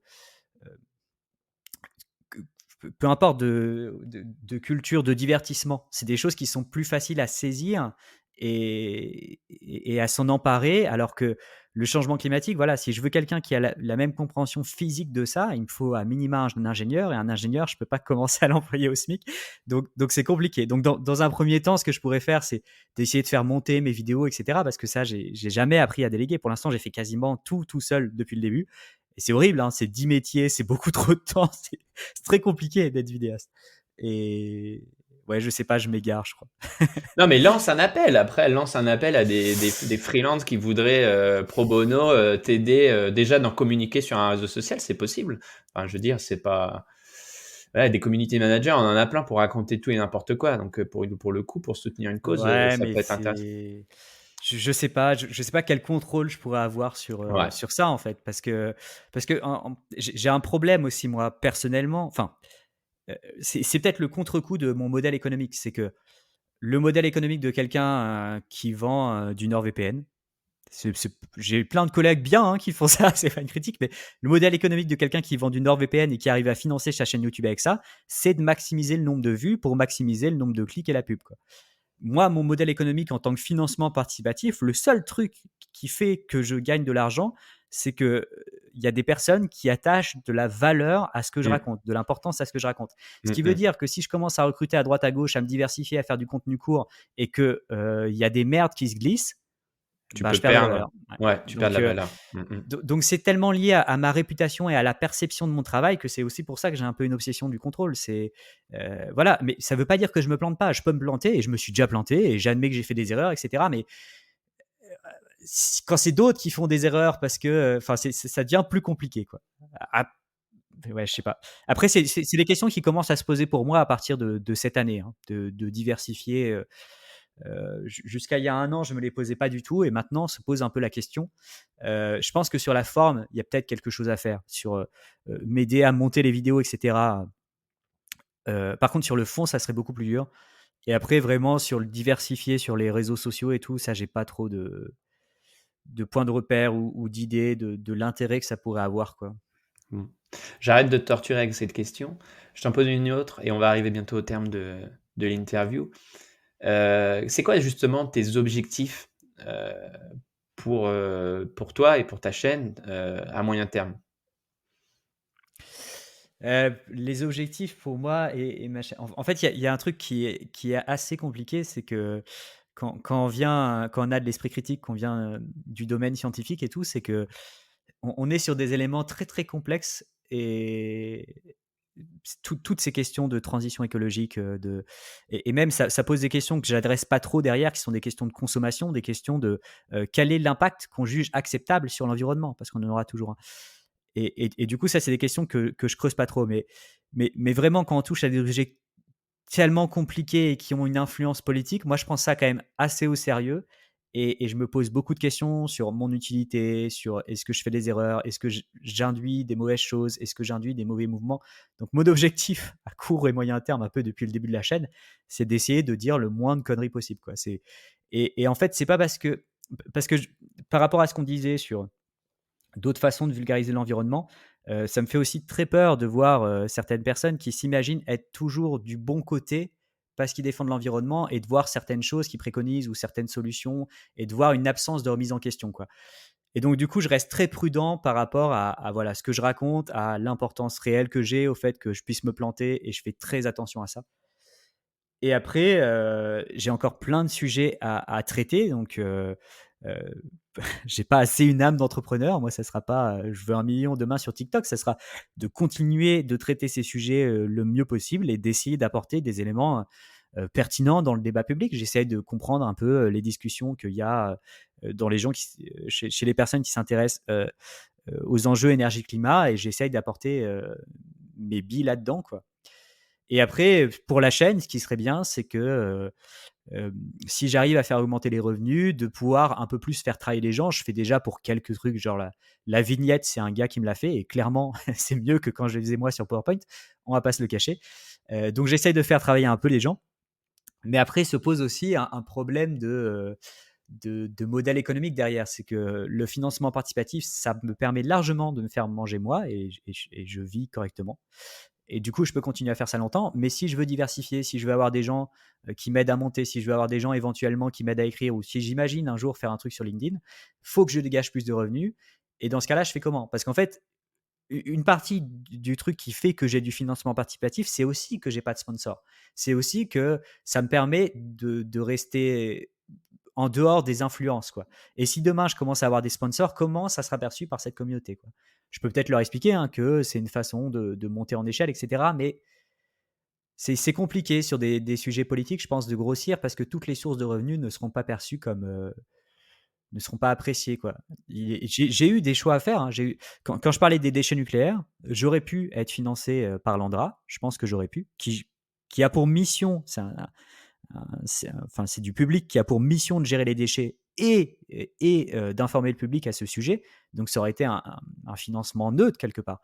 peu importe de culture, de divertissement. C'est des choses qui sont plus faciles à saisir et à s'en emparer, alors que le changement climatique, voilà, si je veux quelqu'un qui a la même compréhension physique de ça, il me faut à minima un ingénieur, et un ingénieur, je ne peux pas commencer à l'employer au SMIC. Donc c'est compliqué. Donc dans un premier temps, ce que je pourrais faire, c'est d'essayer de faire monter mes vidéos, etc. Parce que ça, j'ai jamais appris à déléguer. Pour l'instant, j'ai fait quasiment tout seul depuis le début. Et c'est horrible, hein, c'est 10 métiers, c'est beaucoup trop de temps, c'est très compliqué d'être vidéaste. Et ouais, je sais pas, je m'égare, je crois. Non, mais lance un appel. Après, lance un appel à des freelances qui voudraient pro bono t'aider déjà d'en communiquer sur un réseau social, c'est possible. Enfin, je veux dire, c'est pas. Ouais, des community managers, on en a plein pour raconter tout et n'importe quoi. Donc, pour le coup, pour soutenir une cause, Ouais, ça mais peut être intéressant. je sais pas, je sais pas quel contrôle je pourrais avoir Ouais. sur ça en fait, parce que j'ai un problème aussi moi personnellement. Enfin, c'est peut-être le contre-coup de mon modèle économique, c'est que le modèle économique de quelqu'un qui vend du NordVPN. J'ai plein de collègues bien qui font ça, c'est pas une critique, mais le modèle économique de quelqu'un qui vend du NordVPN et qui arrive à financer sa chaîne YouTube avec ça, c'est de maximiser le nombre de vues pour maximiser le nombre de clics et la pub, quoi. Moi, mon modèle économique en tant que financement participatif, le seul truc qui fait que je gagne de l'argent, c'est que il y a des personnes qui attachent de la valeur à ce que je Mm. raconte, de l'importance à ce que je raconte. Ce qui veut Mm. dire que si je commence à recruter à droite à gauche, à me diversifier, à faire du contenu court et que il y a des merdes qui se glissent, Tu bah, peux je perds de la perdre. valeur. Ouais. Ouais, tu perds de Donc, la valeur. donc c'est tellement lié à ma réputation et à la perception de mon travail que c'est aussi pour ça que j'ai un peu une obsession du contrôle. C'est voilà, mais ça veut pas dire que je me plante pas. Je peux me planter et je me suis déjà planté et j'admets que j'ai fait des erreurs, etc. Mais quand c'est d'autres qui font des erreurs parce que, enfin, ça devient plus compliqué, quoi. Ah, ouais, je sais pas. Après, c'est des questions qui commencent à se poser pour moi à partir de cette année, de diversifier. Jusqu'à il y a un an, je me les posais pas du tout, et maintenant se pose un peu la question. Je pense que sur la forme, il y a peut-être quelque chose à faire sur m'aider à monter les vidéos, etc. Par contre, sur le fond, ça serait beaucoup plus dur. Et après, vraiment, sur le diversifier sur les réseaux sociaux et tout, ça, j'ai pas trop de points de repère ou d'idées de l'intérêt que ça pourrait avoir, quoi. Mm. J'arrête de te torturer avec cette question. Je t'en pose une autre et on va arriver bientôt au terme de l'interview. C'est quoi justement tes objectifs euh, pour toi et pour ta chaîne à moyen terme? Les objectifs pour moi et ma chaîne. En fait, il y a un truc qui est assez compliqué, c'est que quand on a de l'esprit critique, qu'on vient du domaine scientifique et tout, c'est que on est sur des éléments très très complexes, et toutes ces questions de transition écologique, et même ça pose des questions que j'adresse pas trop derrière, qui sont des questions de consommation, des questions de quel est l'impact qu'on juge acceptable sur l'environnement, parce qu'on en aura toujours un. Et du coup, ça, c'est des questions que je creuse pas trop. Mais vraiment, quand on touche à des objets tellement compliqués et qui ont une influence politique, moi, je prends ça quand même assez au sérieux. Et je me pose beaucoup de questions sur mon utilité, sur est-ce que je fais des erreurs, est-ce que j'induis des mauvaises choses, est-ce que j'induis des mauvais mouvements. Donc, mon objectif à court et moyen terme, un peu depuis le début de la chaîne, c'est d'essayer de dire le moins de conneries possible, quoi. Et en fait, c'est pas parce que par rapport à ce qu'on disait sur d'autres façons de vulgariser l'environnement, ça me fait aussi très peur de voir certaines personnes qui s'imaginent être toujours du bon côté parce qu'ils défendent l'environnement, et de voir certaines choses qu'ils préconisent ou certaines solutions, et de voir une absence de remise en question, quoi. Et donc, du coup, je reste très prudent par rapport à voilà, ce que je raconte, à l'importance réelle que j'ai au fait que je puisse me planter, et je fais très attention à ça. Et après, j'ai encore plein de sujets à traiter. Donc, euh, j'ai pas assez une âme d'entrepreneur. Moi, ça sera pas je veux 1 million demain sur TikTok. Ça sera de continuer de traiter ces sujets le mieux possible, et d'essayer d'apporter des éléments pertinents dans le débat public. J'essaie de comprendre un peu les discussions qu'il y a dans les gens chez les personnes qui s'intéressent aux enjeux énergie-climat, et j'essaie d'apporter mes billes là-dedans, quoi. Et après, pour la chaîne, ce qui serait bien, c'est que si j'arrive à faire augmenter les revenus, de pouvoir un peu plus faire travailler les gens. Je fais déjà pour quelques trucs, genre la vignette, c'est un gars qui me l'a fait, et clairement, c'est mieux que quand je le faisais moi sur PowerPoint. On va pas se le cacher. Donc, j'essaye de faire travailler un peu les gens. Mais après, se pose aussi un problème de modèle économique derrière. C'est que le financement participatif, ça me permet largement de me faire manger moi, et je vis correctement. Et du coup, je peux continuer à faire ça longtemps. Mais si je veux diversifier, si je veux avoir des gens qui m'aident à monter, si je veux avoir des gens éventuellement qui m'aident à écrire, ou si j'imagine un jour faire un truc sur LinkedIn, faut que je dégage plus de revenus. Et dans ce cas-là, je fais comment? Parce qu'en fait, une partie du truc qui fait que j'ai du financement participatif, c'est aussi que j'ai pas de sponsor. C'est aussi que ça me permet de rester en dehors des influences, quoi. Et si demain je commence à avoir des sponsors, comment ça sera perçu par cette communauté, quoi? Je peux peut-être leur expliquer que c'est une façon de monter en échelle, etc. Mais c'est compliqué sur des sujets politiques, je pense, de grossir, parce que toutes les sources de revenus ne seront pas perçues comme ne seront pas appréciées, quoi. J'ai eu des choix à faire, hein. Quand je parlais des déchets nucléaires, j'aurais pu être financé par l'Andra. Je pense que j'aurais pu, qui a pour mission, c'est du public, qui a pour mission de gérer les déchets et d'informer le public à ce sujet. Donc, ça aurait été un financement neutre quelque part.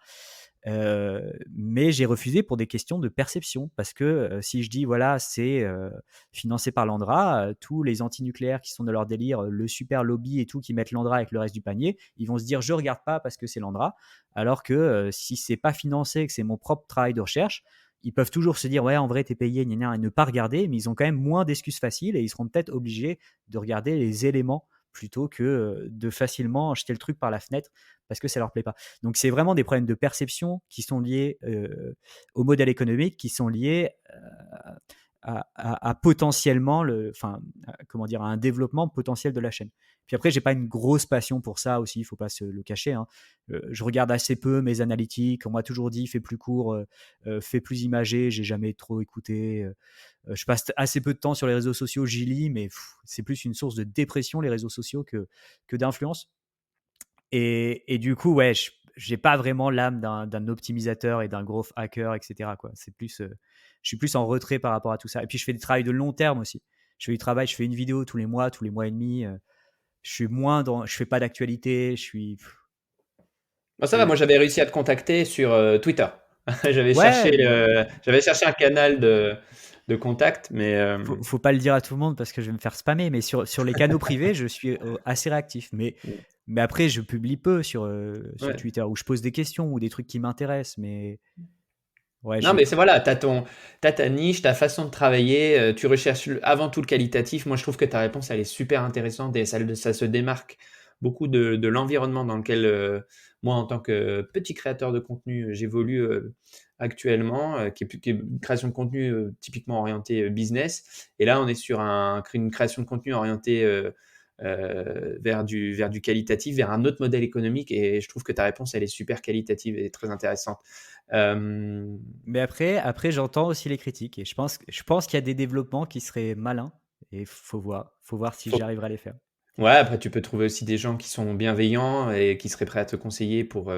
Mais j'ai refusé pour des questions de perception, parce que si je dis voilà, c'est financé par l'Andra, tous les anti-nucléaires qui sont de leur délire, le super lobby et tout, qui mettent l'Andra avec le reste du panier, ils vont se dire je regarde pas parce que c'est l'Andra. Alors que si c'est pas financé, que c'est mon propre travail de recherche, ils peuvent toujours se dire ouais, en vrai t'es payé, gna gna, et ne pas regarder. Mais ils ont quand même moins d'excuses faciles, et ils seront peut-être obligés de regarder les éléments plutôt que de facilement jeter le truc par la fenêtre parce que ça leur plaît pas. Donc, c'est vraiment des problèmes de perception qui sont liés au modèle économique, qui sont liés à potentiellement comment dire, à un développement potentiel de la chaîne. Puis après, j'ai pas une grosse passion pour ça aussi, il faut pas se le cacher, hein. Je regarde assez peu mes analytiques. On m'a toujours dit fais plus court, fais plus imagé. J'ai jamais trop écouté. Je passe assez peu de temps sur les réseaux sociaux, j'y lis, mais c'est plus une source de dépression, les réseaux sociaux, que d'influence. Et du coup, ouais, j'ai pas vraiment l'âme d'un optimisateur et d'un growth hacker, etc., quoi. Je suis plus en retrait par rapport à tout ça. Et puis, je fais des travaux de long terme aussi. je fais du travail, je fais une vidéo tous les mois et demi. Je fais pas d'actualité, je suis. Bon, ça va, je- moi j'avais réussi à te contacter sur Twitter. Ouais, J'avais cherché un canal de contact, mais faut pas le dire à tout le monde parce que je vais me faire spammer, mais sur les canaux privés, je suis assez réactif. Mais après, je publie peu sur ouais. Twitter où je pose des questions ou des trucs qui m'intéressent. Mais ouais, Non, mais c'est voilà, t'as ta niche, ta façon de travailler, tu recherches avant tout le qualitatif. Moi, je trouve que ta réponse, elle est super intéressante et ça se démarque beaucoup de l'environnement dans lequel moi, en tant que petit créateur de contenu, j'évolue actuellement, qui est une création de contenu typiquement orientée business. Et là, on est sur une création de contenu orientée vers du qualitatif, vers un autre modèle économique. Et je trouve que ta réponse, elle est super qualitative et très intéressante. Euh, Mais après, j'entends aussi les critiques et je pense qu'il y a des développements qui seraient malins et faut voir si faut- j'arriverai à les faire. Ouais, après tu peux trouver aussi des gens qui sont bienveillants et qui seraient prêts à te conseiller pour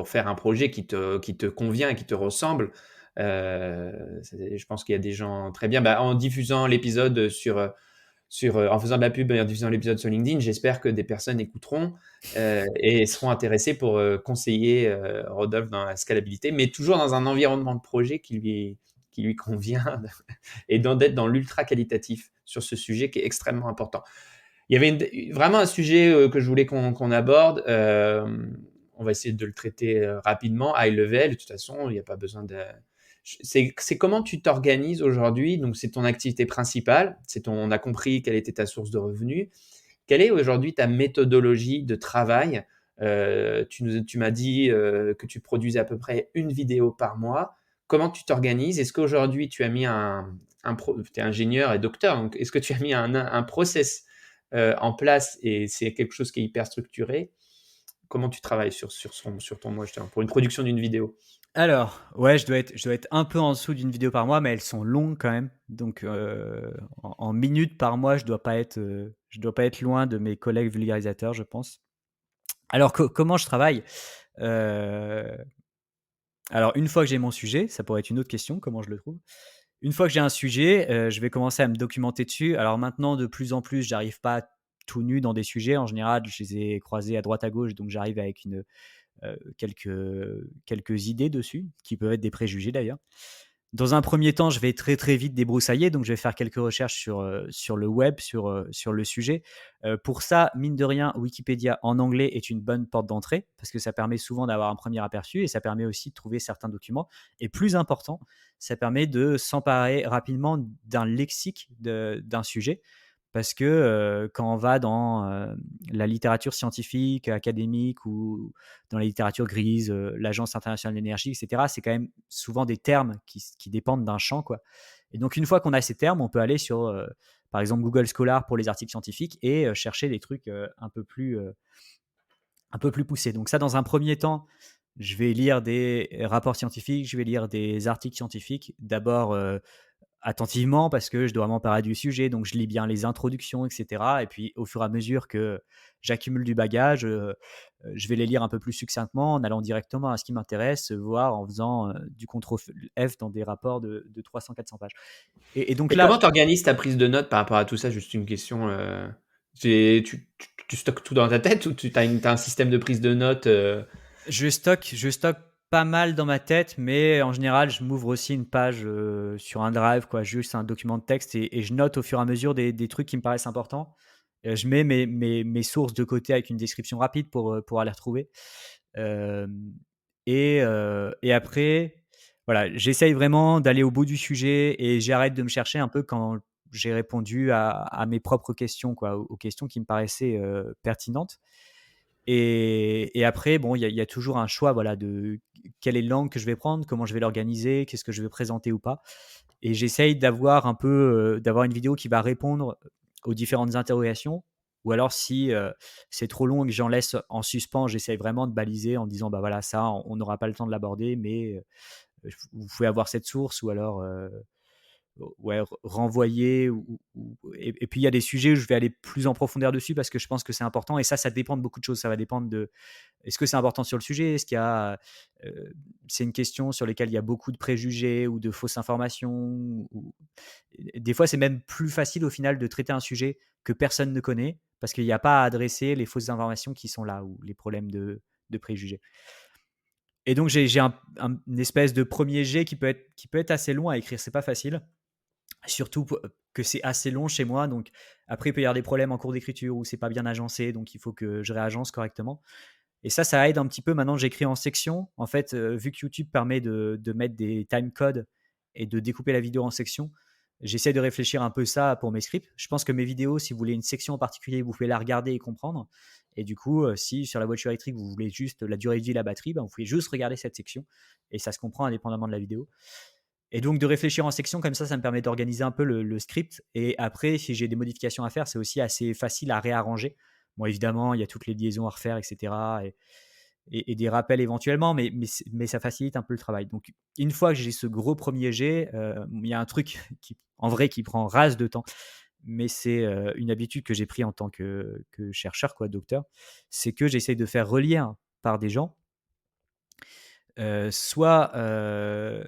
faire un projet qui te convient et qui te ressemble. Je pense qu'il y a des gens très bien. Bah, en diffusant l'épisode en faisant de la pub et en diffusant l'épisode sur LinkedIn, j'espère que des personnes écouteront et seront intéressées pour conseiller Rodolphe dans la scalabilité, mais toujours dans un environnement de projet qui lui convient et d'être dans l'ultra qualitatif sur ce sujet qui est extrêmement important. Il y avait vraiment un sujet que je voulais qu'on aborde. On va essayer de le traiter rapidement, high level. De toute façon, il n'y a pas besoin de. C'est comment tu t'organises aujourd'hui. Donc, c'est ton activité principale. On a compris quelle était ta source de revenus. Quelle est aujourd'hui ta méthodologie de travail? Tu m'as dit que tu produisais à peu près une vidéo par mois. Comment tu t'organises? Est-ce qu'aujourd'hui, tu as mis tu es ingénieur et docteur, donc est-ce que tu as mis un process en place et c'est quelque chose qui est hyper structuré? Comment tu travailles sur ton mois justement, pour une production d'une vidéo? Alors, ouais, je dois être un peu en dessous d'une vidéo par mois, mais elles sont longues quand même. Donc, en minutes par mois, je dois pas être loin de mes collègues vulgarisateurs, je pense. Alors, comment je travaille? Euh, alors, une fois que j'ai mon sujet, ça pourrait être une autre question, comment je le trouve. Une fois que j'ai un sujet, je vais commencer à me documenter dessus. Alors maintenant, de plus en plus, j'arrive pas tout nu dans des sujets. En général, je les ai croisés à droite à gauche, donc j'arrive avec quelques idées dessus, qui peuvent être des préjugés d'ailleurs. Dans un premier temps, je vais très très vite débroussailler, donc je vais faire quelques recherches sur le web, sur le sujet. Pour ça, mine de rien, Wikipédia en anglais est une bonne porte d'entrée, parce que ça permet souvent d'avoir un premier aperçu, et ça permet aussi de trouver certains documents. Et plus important, ça permet de s'emparer rapidement d'un lexique d'un sujet, parce que quand on va dans la littérature scientifique, académique ou dans la littérature grise, l'Agence internationale de l'énergie, etc., c'est quand même souvent des termes qui dépendent d'un champ, quoi. Et donc, une fois qu'on a ces termes, on peut aller sur, par exemple, Google Scholar pour les articles scientifiques et chercher des trucs un peu plus poussés. Donc ça, dans un premier temps, je vais lire des rapports scientifiques, je vais lire des articles scientifiques. D'abord, attentivement parce que je dois m'emparer du sujet, donc je lis bien les introductions, etc. Et puis au fur et à mesure que j'accumule du bagage, je vais les lire un peu plus succinctement en allant directement à ce qui m'intéresse, voire en faisant du contrôle F dans des rapports de 300-400 pages. Et donc Et là, comment tu organises ta prise de notes par rapport à tout ça? Juste une question. Tu stockes tout dans ta tête ou t'as un système de prise de notes je stocke pas mal dans ma tête, mais en général, je m'ouvre aussi une page sur un drive, quoi, juste un document de texte, et je note au fur et à mesure des trucs qui me paraissent importants. Je mets mes sources de côté avec une description rapide pour aller retrouver. Euh, et après, voilà, j'essaye vraiment d'aller au bout du sujet et j'arrête de me chercher un peu quand j'ai répondu à mes propres questions, quoi, aux questions qui me paraissaient pertinentes. Et après, bon, il y a toujours un choix, voilà, de quelle est l'angle que je vais prendre, comment je vais l'organiser, qu'est-ce que je vais présenter ou pas. Et j'essaye d'avoir une vidéo qui va répondre aux différentes interrogations. Ou alors, si c'est trop long et que j'en laisse en suspens, j'essaye vraiment de baliser en disant, bah voilà, ça, on n'aura pas le temps de l'aborder, mais vous pouvez avoir cette source, ou alors ouais, renvoyer et puis il y a des sujets où je vais aller plus en profondeur dessus parce que je pense que c'est important et ça dépend de beaucoup de choses. Ça va dépendre de est-ce que c'est important sur le sujet? Est-ce qu'il y a, c'est une question sur laquelle il y a beaucoup de préjugés ou de fausses informations ou des fois, c'est même plus facile au final de traiter un sujet que personne ne connaît parce qu'il n'y a pas à adresser les fausses informations qui sont là ou les problèmes de préjugés. Et donc, j'ai une espèce de premier jet qui peut être assez long à écrire. C'est pas facile. Surtout que c'est assez long chez moi. Donc, après, il peut y avoir des problèmes en cours d'écriture où c'est pas bien agencé. Donc, il faut que je réagence correctement. Et ça aide un petit peu. Maintenant, j'écris en section. En fait, vu que YouTube permet de mettre des time codes et de découper la vidéo en sections, j'essaie de réfléchir un peu ça pour mes scripts. Je pense que mes vidéos, si vous voulez une section en particulier, vous pouvez la regarder et comprendre. Et du coup, si sur la voiture électrique, vous voulez juste la durée de vie de la batterie, ben, vous pouvez juste regarder cette section. Et ça se comprend indépendamment de la vidéo. Et donc, de réfléchir en section comme ça me permet d'organiser un peu le script. Et après, si j'ai des modifications à faire, c'est aussi assez facile à réarranger. Bon, évidemment, il y a toutes les liaisons à refaire, etc. Et des rappels éventuellement, mais ça facilite un peu le travail. Donc, une fois que j'ai ce gros premier jet, il y a un truc en vrai qui prend rase de temps, mais c'est une habitude que j'ai pris en tant que chercheur, quoi, docteur, c'est que j'essaye de faire relire par des gens, soit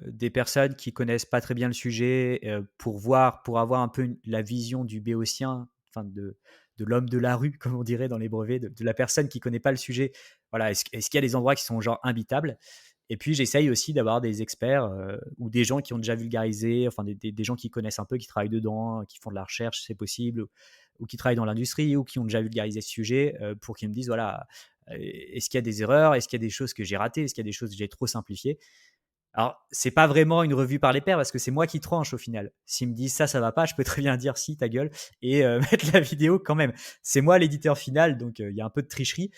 des personnes qui connaissent pas très bien le sujet pour avoir un peu la vision du béotien, enfin de l'homme de la rue, comme on dirait dans les brevets, de la personne qui connaît pas le sujet. Voilà, est-ce qu'il y a des endroits qui sont genre imbitables? Et puis j'essaye aussi d'avoir des experts ou des gens qui ont déjà vulgarisé, enfin des gens qui connaissent un peu, qui travaillent dedans, qui font de la recherche, c'est possible, ou qui travaillent dans l'industrie, ou qui ont déjà vulgarisé ce sujet, pour qu'ils me disent, voilà, est-ce qu'il y a des erreurs? Est-ce qu'il y a des choses que j'ai ratées? Est-ce qu'il y a des choses que j'ai trop simplifiées? Alors, c'est pas vraiment une revue par les pairs parce que c'est moi qui tranche au final. S'ils me disent ça va pas, je peux très bien dire si, ta gueule, et mettre la vidéo quand même. C'est moi l'éditeur final, donc il y a un peu de tricherie,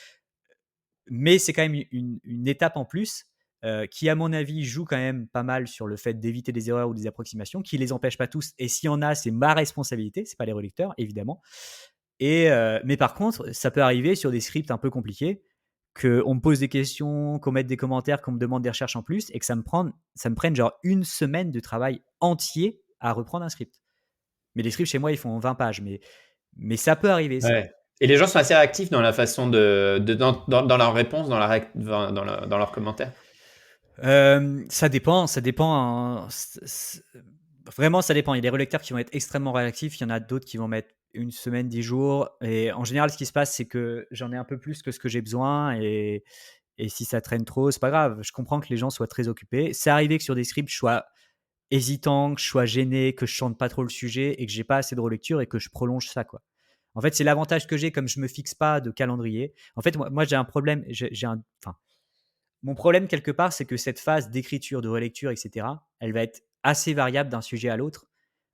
mais c'est quand même une étape en plus qui, à mon avis, joue quand même pas mal sur le fait d'éviter des erreurs ou des approximations, qui les empêche pas tous. Et s'il y en a, c'est ma responsabilité, c'est pas les relecteurs, évidemment. Mais par contre, ça peut arriver sur des scripts un peu compliqués qu'on me pose des questions, qu'on mette des commentaires, qu'on me demande des recherches en plus et que ça me prenne genre une semaine de travail entier à reprendre un script. Mais les scripts chez moi, ils font 20 pages. Mais ça peut arriver, ça. Ouais. Et les gens sont assez réactifs dans la façon dans leurs réponses, dans leurs commentaires. Ça dépend. Hein. Vraiment, ça dépend. Il y a des relecteurs qui vont être extrêmement réactifs. Il y en a d'autres qui vont mettre une semaine, 10 jours. Et en général, ce qui se passe, c'est que j'en ai un peu plus que ce que j'ai besoin. Et si ça traîne trop, c'est pas grave. Je comprends que les gens soient très occupés. C'est arrivé que sur des scripts, je sois hésitant, que je sois gêné, que je chante pas trop le sujet et que j'ai pas assez de relecture et que je prolonge ça, quoi. En fait, c'est l'avantage que j'ai comme je me fixe pas de calendrier. En fait, moi j'ai un problème. Enfin, mon problème quelque part, c'est que cette phase d'écriture, de relecture, etc., elle va être assez variable d'un sujet à l'autre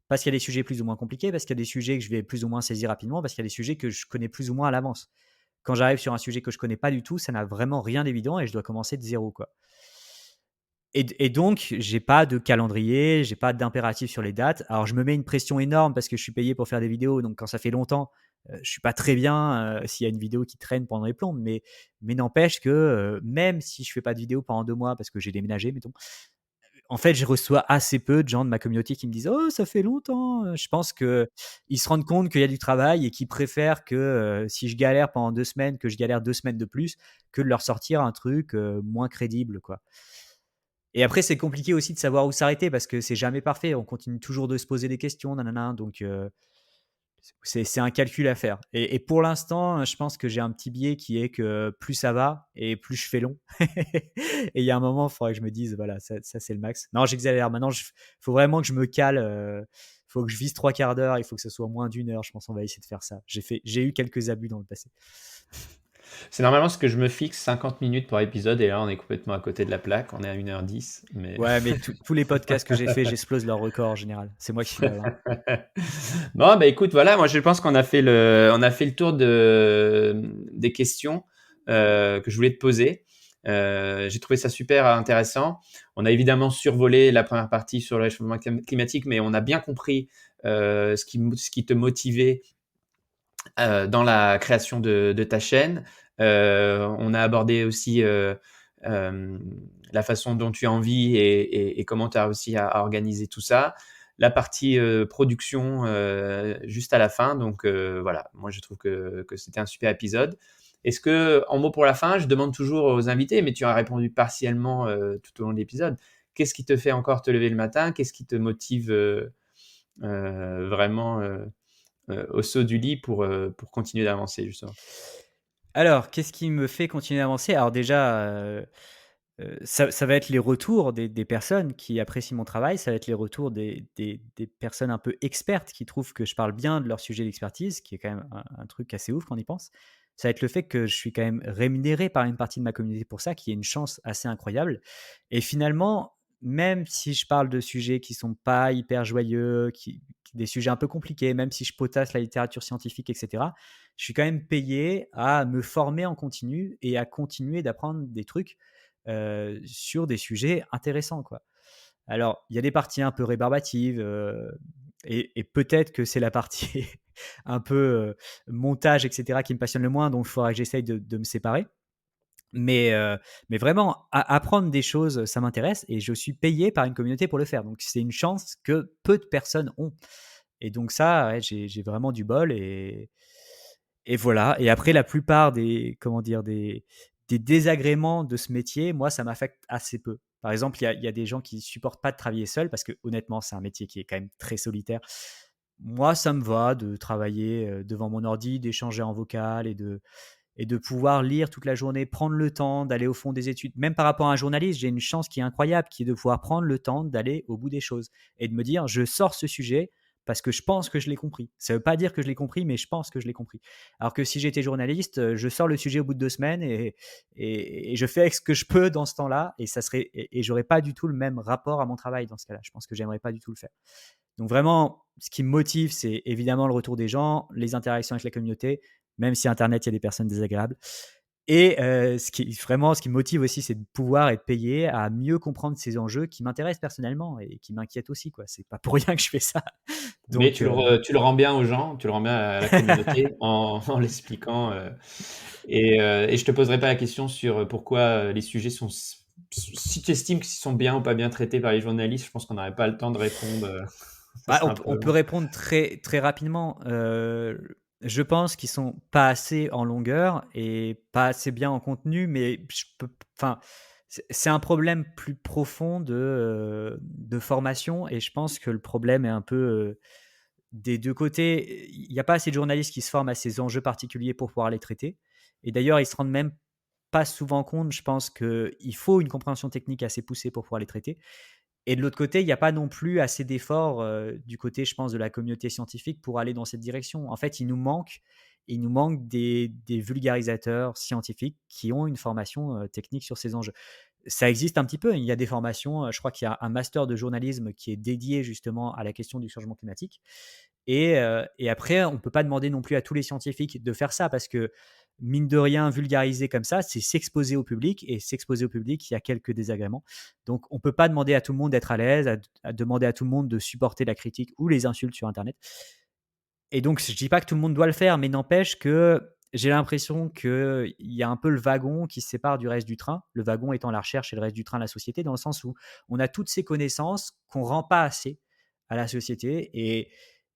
parce qu'il y a des sujets plus ou moins compliqués, parce qu'il y a des sujets que je vais plus ou moins saisir rapidement, parce qu'il y a des sujets que je connais plus ou moins à l'avance. Quand j'arrive sur un sujet que je connais pas du tout, ça n'a vraiment rien d'évident et je dois commencer de zéro, quoi. Et donc, j'ai pas de calendrier, j'ai pas d'impératif sur les dates. Alors, je me mets une pression énorme parce que je suis payé pour faire des vidéos. Donc, quand ça fait longtemps, je suis pas très bien s'il y a une vidéo qui traîne pendant les plombes. Mais n'empêche que même si je fais pas de vidéo pendant 2 mois parce que j'ai déménagé, mettons, en fait, je reçois assez peu de gens de ma communauté qui me disent oh, ça fait longtemps. Je pense qu'ils se rendent compte qu'il y a du travail et qu'ils préfèrent que si je galère pendant 2 semaines, que je galère 2 semaines de plus, que de leur sortir un truc moins crédible, quoi. Et après, c'est compliqué aussi de savoir où s'arrêter parce que c'est jamais parfait. On continue toujours de se poser des questions, nanana. Donc, c'est un calcul à faire. Et pour l'instant, je pense que j'ai un petit biais qui est que plus ça va et plus je fais long. Et il y a un moment, il faudrait que je me dise, voilà, ça c'est le max. Non, j'exagère. Maintenant, il faut vraiment que je me cale. Il faut que je vise 3/4 d'heure. Il faut que ce soit moins d'1 heure. Je pense qu'on va essayer de faire ça. J'ai eu quelques abus dans le passé. C'est normalement ce que je me fixe, 50 minutes par épisode, et là on est complètement à côté de la plaque, on est à 1h10. Mais... Ouais, mais tous les podcasts que j'ai fait, j'explose leur record en général. C'est moi qui suis là. Bon, bah écoute, voilà, moi je pense qu'on a fait on a fait le tour des questions que je voulais te poser. J'ai trouvé ça super intéressant. On a évidemment survolé la première partie sur le réchauffement climatique, mais on a bien compris ce qui te motivait dans la création de ta chaîne. On a abordé aussi la façon dont tu as envie et comment tu as réussi à organiser tout ça. la partie production juste à la fin. Donc voilà, moi je trouve que c'était un super épisode. Est-ce que, en mot pour la fin, je demande toujours aux invités, mais tu as répondu partiellement tout au long de l'épisode. Qu'est-ce qui te fait encore te lever le matin? Qu'est-ce qui te motive vraiment au saut du lit pour continuer d'avancer, justement? Alors, qu'est-ce qui me fait continuer d'avancer? Alors déjà, ça va être les retours des personnes qui apprécient mon travail, ça va être les retours des personnes un peu expertes qui trouvent que je parle bien de leur sujet d'expertise, qui est quand même un truc assez ouf quand on y pense. Ça va être le fait que je suis quand même rémunéré par une partie de ma communauté pour ça, qui est une chance assez incroyable. Et finalement, même si je parle de sujets qui sont pas hyper joyeux, des sujets un peu compliqués, même si je potasse la littérature scientifique, etc., je suis quand même payé à me former en continu et à continuer d'apprendre des trucs sur des sujets intéressants, quoi. Alors, il y a des parties un peu rébarbatives, et peut-être que c'est la partie un peu montage, etc., qui me passionne le moins, donc il faudra que j'essaye de me séparer. Mais vraiment, apprendre des choses, ça m'intéresse et je suis payé par une communauté pour le faire. Donc, c'est une chance que peu de personnes ont. Et donc, ça, ouais, j'ai vraiment du bol. Et voilà. Et après, la plupart comment dire, des désagréments de ce métier, moi, ça m'affecte assez peu. Par exemple, il y a des gens qui supportent pas de travailler seul parce que honnêtement, c'est un métier qui est quand même très solitaire. Moi, ça me va de travailler devant mon ordi, d'échanger en vocal et de pouvoir lire toute la journée, prendre le temps d'aller au fond des études. Même par rapport à un journaliste, j'ai une chance qui est incroyable, qui est de pouvoir prendre le temps d'aller au bout des choses et de me dire, je sors ce sujet parce que je pense que je l'ai compris. Ça ne veut pas dire que je l'ai compris, mais je pense que je l'ai compris. Alors que si j'étais journaliste, je sors le sujet au bout de 2 semaines et je fais avec ce que je peux dans ce temps-là et j'aurais pas du tout le même rapport à mon travail dans ce cas-là. Je pense que j'aimerais pas du tout le faire. Donc vraiment, ce qui me motive, c'est évidemment le retour des gens, les interactions avec la communauté, même si Internet, il y a des personnes désagréables. Et ce qui me motive aussi, c'est de pouvoir être payé à mieux comprendre ces enjeux qui m'intéressent personnellement et qui m'inquiètent aussi, quoi. C'est pas pour rien que je fais ça. Mais Donc, tu le rends bien aux gens, tu le rends bien à la communauté en l'expliquant. Et je te poserai pas la question sur pourquoi les sujets sont. Si tu estimes qu'ils sont bien ou pas bien traités par les journalistes, je pense qu'on n'aurait pas le temps de répondre. Ça bah, serait on, un peut peu on peut long. répondre très, très rapidement. Je pense qu'ils sont pas assez en longueur et pas assez bien en contenu, mais enfin, c'est un problème plus profond de formation et je pense que le problème est un peu des deux côtés. Il n'y a pas assez de journalistes qui se forment à ces enjeux particuliers pour pouvoir les traiter. Et d'ailleurs, ils se rendent même pas souvent compte, je pense, qu'il faut une compréhension technique assez poussée pour pouvoir les traiter. Et de l'autre côté, il n'y a pas non plus assez d'efforts du côté, je pense, de la communauté scientifique pour aller dans cette direction. En fait, il nous manque des vulgarisateurs scientifiques qui ont une formation technique sur ces enjeux. Ça existe un petit peu. Il y a des formations. Je crois qu'il y a un master de journalisme qui est dédié justement à la question du changement climatique. Et après, on ne peut pas demander non plus à tous les scientifiques de faire ça parce que, mine de rien, vulgariser comme ça, c'est s'exposer au public. Et s'exposer au public, il y a quelques désagréments. Donc, on ne peut pas demander à tout le monde d'être à l'aise, à demander à tout le monde de supporter la critique ou les insultes sur Internet. Et donc, je ne dis pas que tout le monde doit le faire, mais n'empêche que j'ai l'impression qu'il y a un peu le wagon qui se sépare du reste du train, le wagon étant la recherche et le reste du train la société, dans le sens où on a toutes ces connaissances qu'on ne rend pas assez à la société.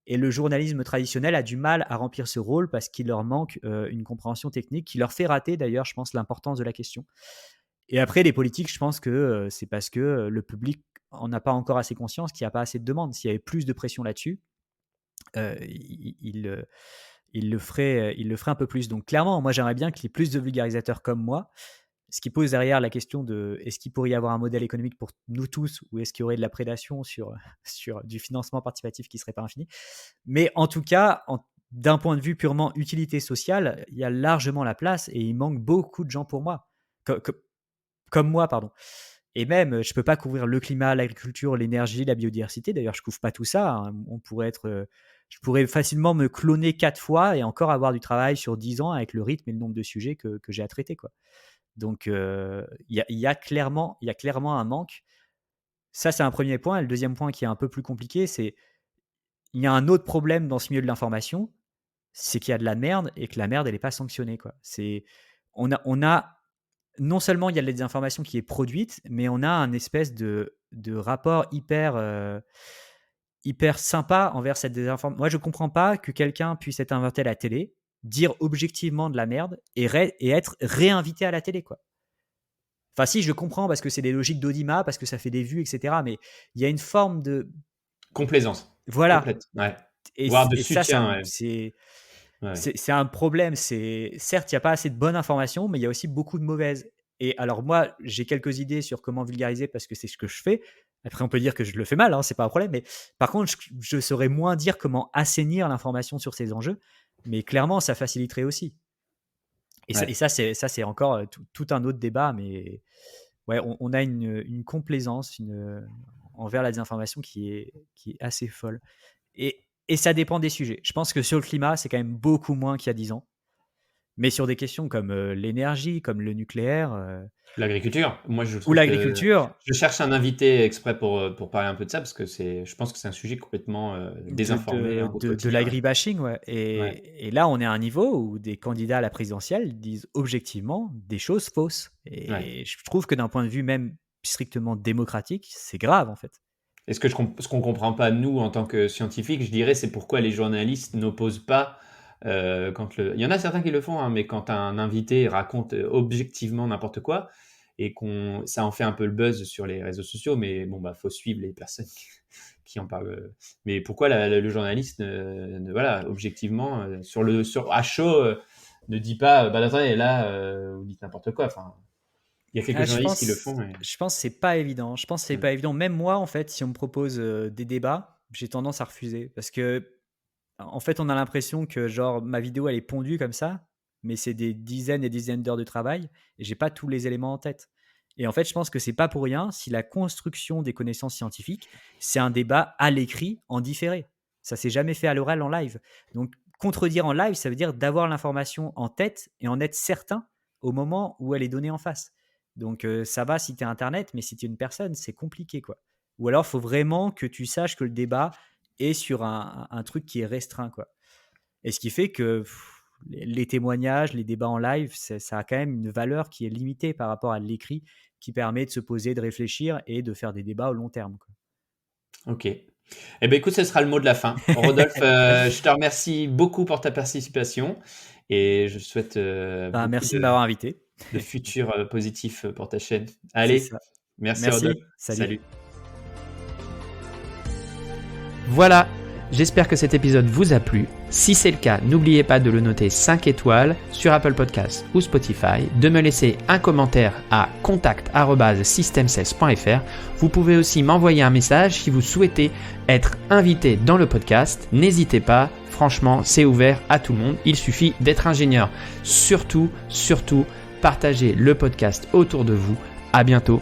Et le journalisme traditionnel a du mal à remplir ce rôle parce qu'il leur manque une compréhension technique qui leur fait rater d'ailleurs, je pense, l'importance de la question. Et après, les politiques, je pense que c'est parce que le public en a pas encore assez conscience, qu'il n'y a pas assez de demandes. S'il y avait plus de pression là-dessus, il le ferait un peu plus. Donc clairement, moi j'aimerais bien qu'il y ait plus de vulgarisateurs comme moi, ce qui pose derrière la question de est-ce qu'il pourrait y avoir un modèle économique pour nous tous ou est-ce qu'il y aurait de la prédation sur, sur du financement participatif qui serait pas infini. Mais en tout cas, d'un point de vue purement utilité sociale, il y a largement la place et il manque beaucoup de gens pour moi, comme moi, pardon. Et même, je peux pas couvrir le climat, l'agriculture, l'énergie, la biodiversité. D'ailleurs, je couvre pas tout ça, hein. Je pourrais facilement me cloner 4 fois et encore avoir du travail sur 10 ans avec le rythme et le nombre de sujets que j'ai à traiter, quoi. Donc, il y a clairement un manque. Ça, c'est un premier point. Et le deuxième point qui est un peu plus compliqué, c'est il y a un autre problème dans ce milieu de l'information, c'est qu'il y a de la merde et que la merde, elle est pas sanctionnée, quoi. On a non seulement il y a de la désinformation qui est produite, mais on a un espèce de rapport hyper sympa envers cette désinformation. Moi, je comprends pas que quelqu'un puisse être invité à la télé, dire objectivement de la merde et être réinvité à la télé, quoi. Enfin, si, je comprends parce que c'est des logiques d'audimat, parce que ça fait des vues, etc. Mais il y a une forme de complaisance. voilà. Complète. Ouais. Et, Voire de et ça, soutien. Ouais. c'est un problème. Certes, il n'y a pas assez de bonnes informations, mais il y a aussi beaucoup de mauvaises. Et alors moi, j'ai quelques idées sur comment vulgariser parce que c'est ce que je fais. Après, on peut dire que je le fais mal, hein, c'est pas un problème. Mais par contre, je saurais moins dire comment assainir l'information sur ces enjeux. Mais clairement, ça faciliterait aussi. Et ça, c'est encore tout un autre débat. Mais ouais, on a une complaisance envers la désinformation qui est assez folle. Et ça dépend des sujets. Je pense que sur le climat, c'est quand même beaucoup moins qu'il y a 10 ans. Mais sur des questions comme l'énergie, comme le nucléaire... l'agriculture. Moi, je trouve ou l'agriculture. Je cherche un invité exprès pour parler un peu de ça, parce que je pense que c'est un sujet complètement désinformé. De l'agribashing, ouais. Et là, on est à un niveau où des candidats à la présidentielle disent objectivement des choses fausses. Et je trouve que d'un point de vue même strictement démocratique, c'est grave, en fait. Et ce qu'on ne comprend pas, nous, en tant que scientifiques, je dirais, c'est pourquoi les journalistes n'opposent pas... il y en a certains qui le font, hein, mais quand un invité raconte objectivement n'importe quoi, et ça en fait un peu le buzz sur les réseaux sociaux, mais bon, faut suivre les personnes qui en parlent. Mais pourquoi le journaliste, voilà, objectivement, à chaud, ne dit pas, attendez, là, vous dites n'importe quoi. Enfin, il y a quelques journalistes qui le font. Mais... Je pense que c'est pas évident. Pas évident. Même moi, en fait, si on me propose des débats, j'ai tendance à refuser parce que, en fait, on a l'impression que genre ma vidéo elle est pondue comme ça, mais c'est des dizaines et dizaines d'heures de travail et j'ai pas tous les éléments en tête. Et en fait, je pense que c'est pas pour rien si la construction des connaissances scientifiques, c'est un débat à l'écrit en différé. Ça s'est jamais fait à l'oral en live. Donc contredire en live, ça veut dire d'avoir l'information en tête et en être certain au moment où elle est donnée en face. Donc ça va si tu es Internet, mais si tu es une personne, c'est compliqué, quoi. Ou alors, il faut vraiment que tu saches que le débat est sur un truc qui est restreint, quoi. Et ce qui fait que les témoignages, les débats en live, ça a quand même une valeur qui est limitée par rapport à l'écrit, qui permet de se poser, de réfléchir et de faire des débats au long terme, quoi. Ok. Eh bien, écoute, ce sera le mot de la fin. Rodolphe, je te remercie beaucoup pour ta participation et je souhaite merci de m'avoir invité. De futurs positifs pour ta chaîne. Allez, merci Rodolphe. Salut. Voilà, j'espère que cet épisode vous a plu. Si c'est le cas, n'oubliez pas de le noter 5 étoiles sur Apple Podcasts ou Spotify, de me laisser un commentaire à contact@systemcels.fr. Vous pouvez aussi m'envoyer un message si vous souhaitez être invité dans le podcast. N'hésitez pas, franchement, c'est ouvert à tout le monde. Il suffit d'être ingénieur. Surtout, partagez le podcast autour de vous. À bientôt.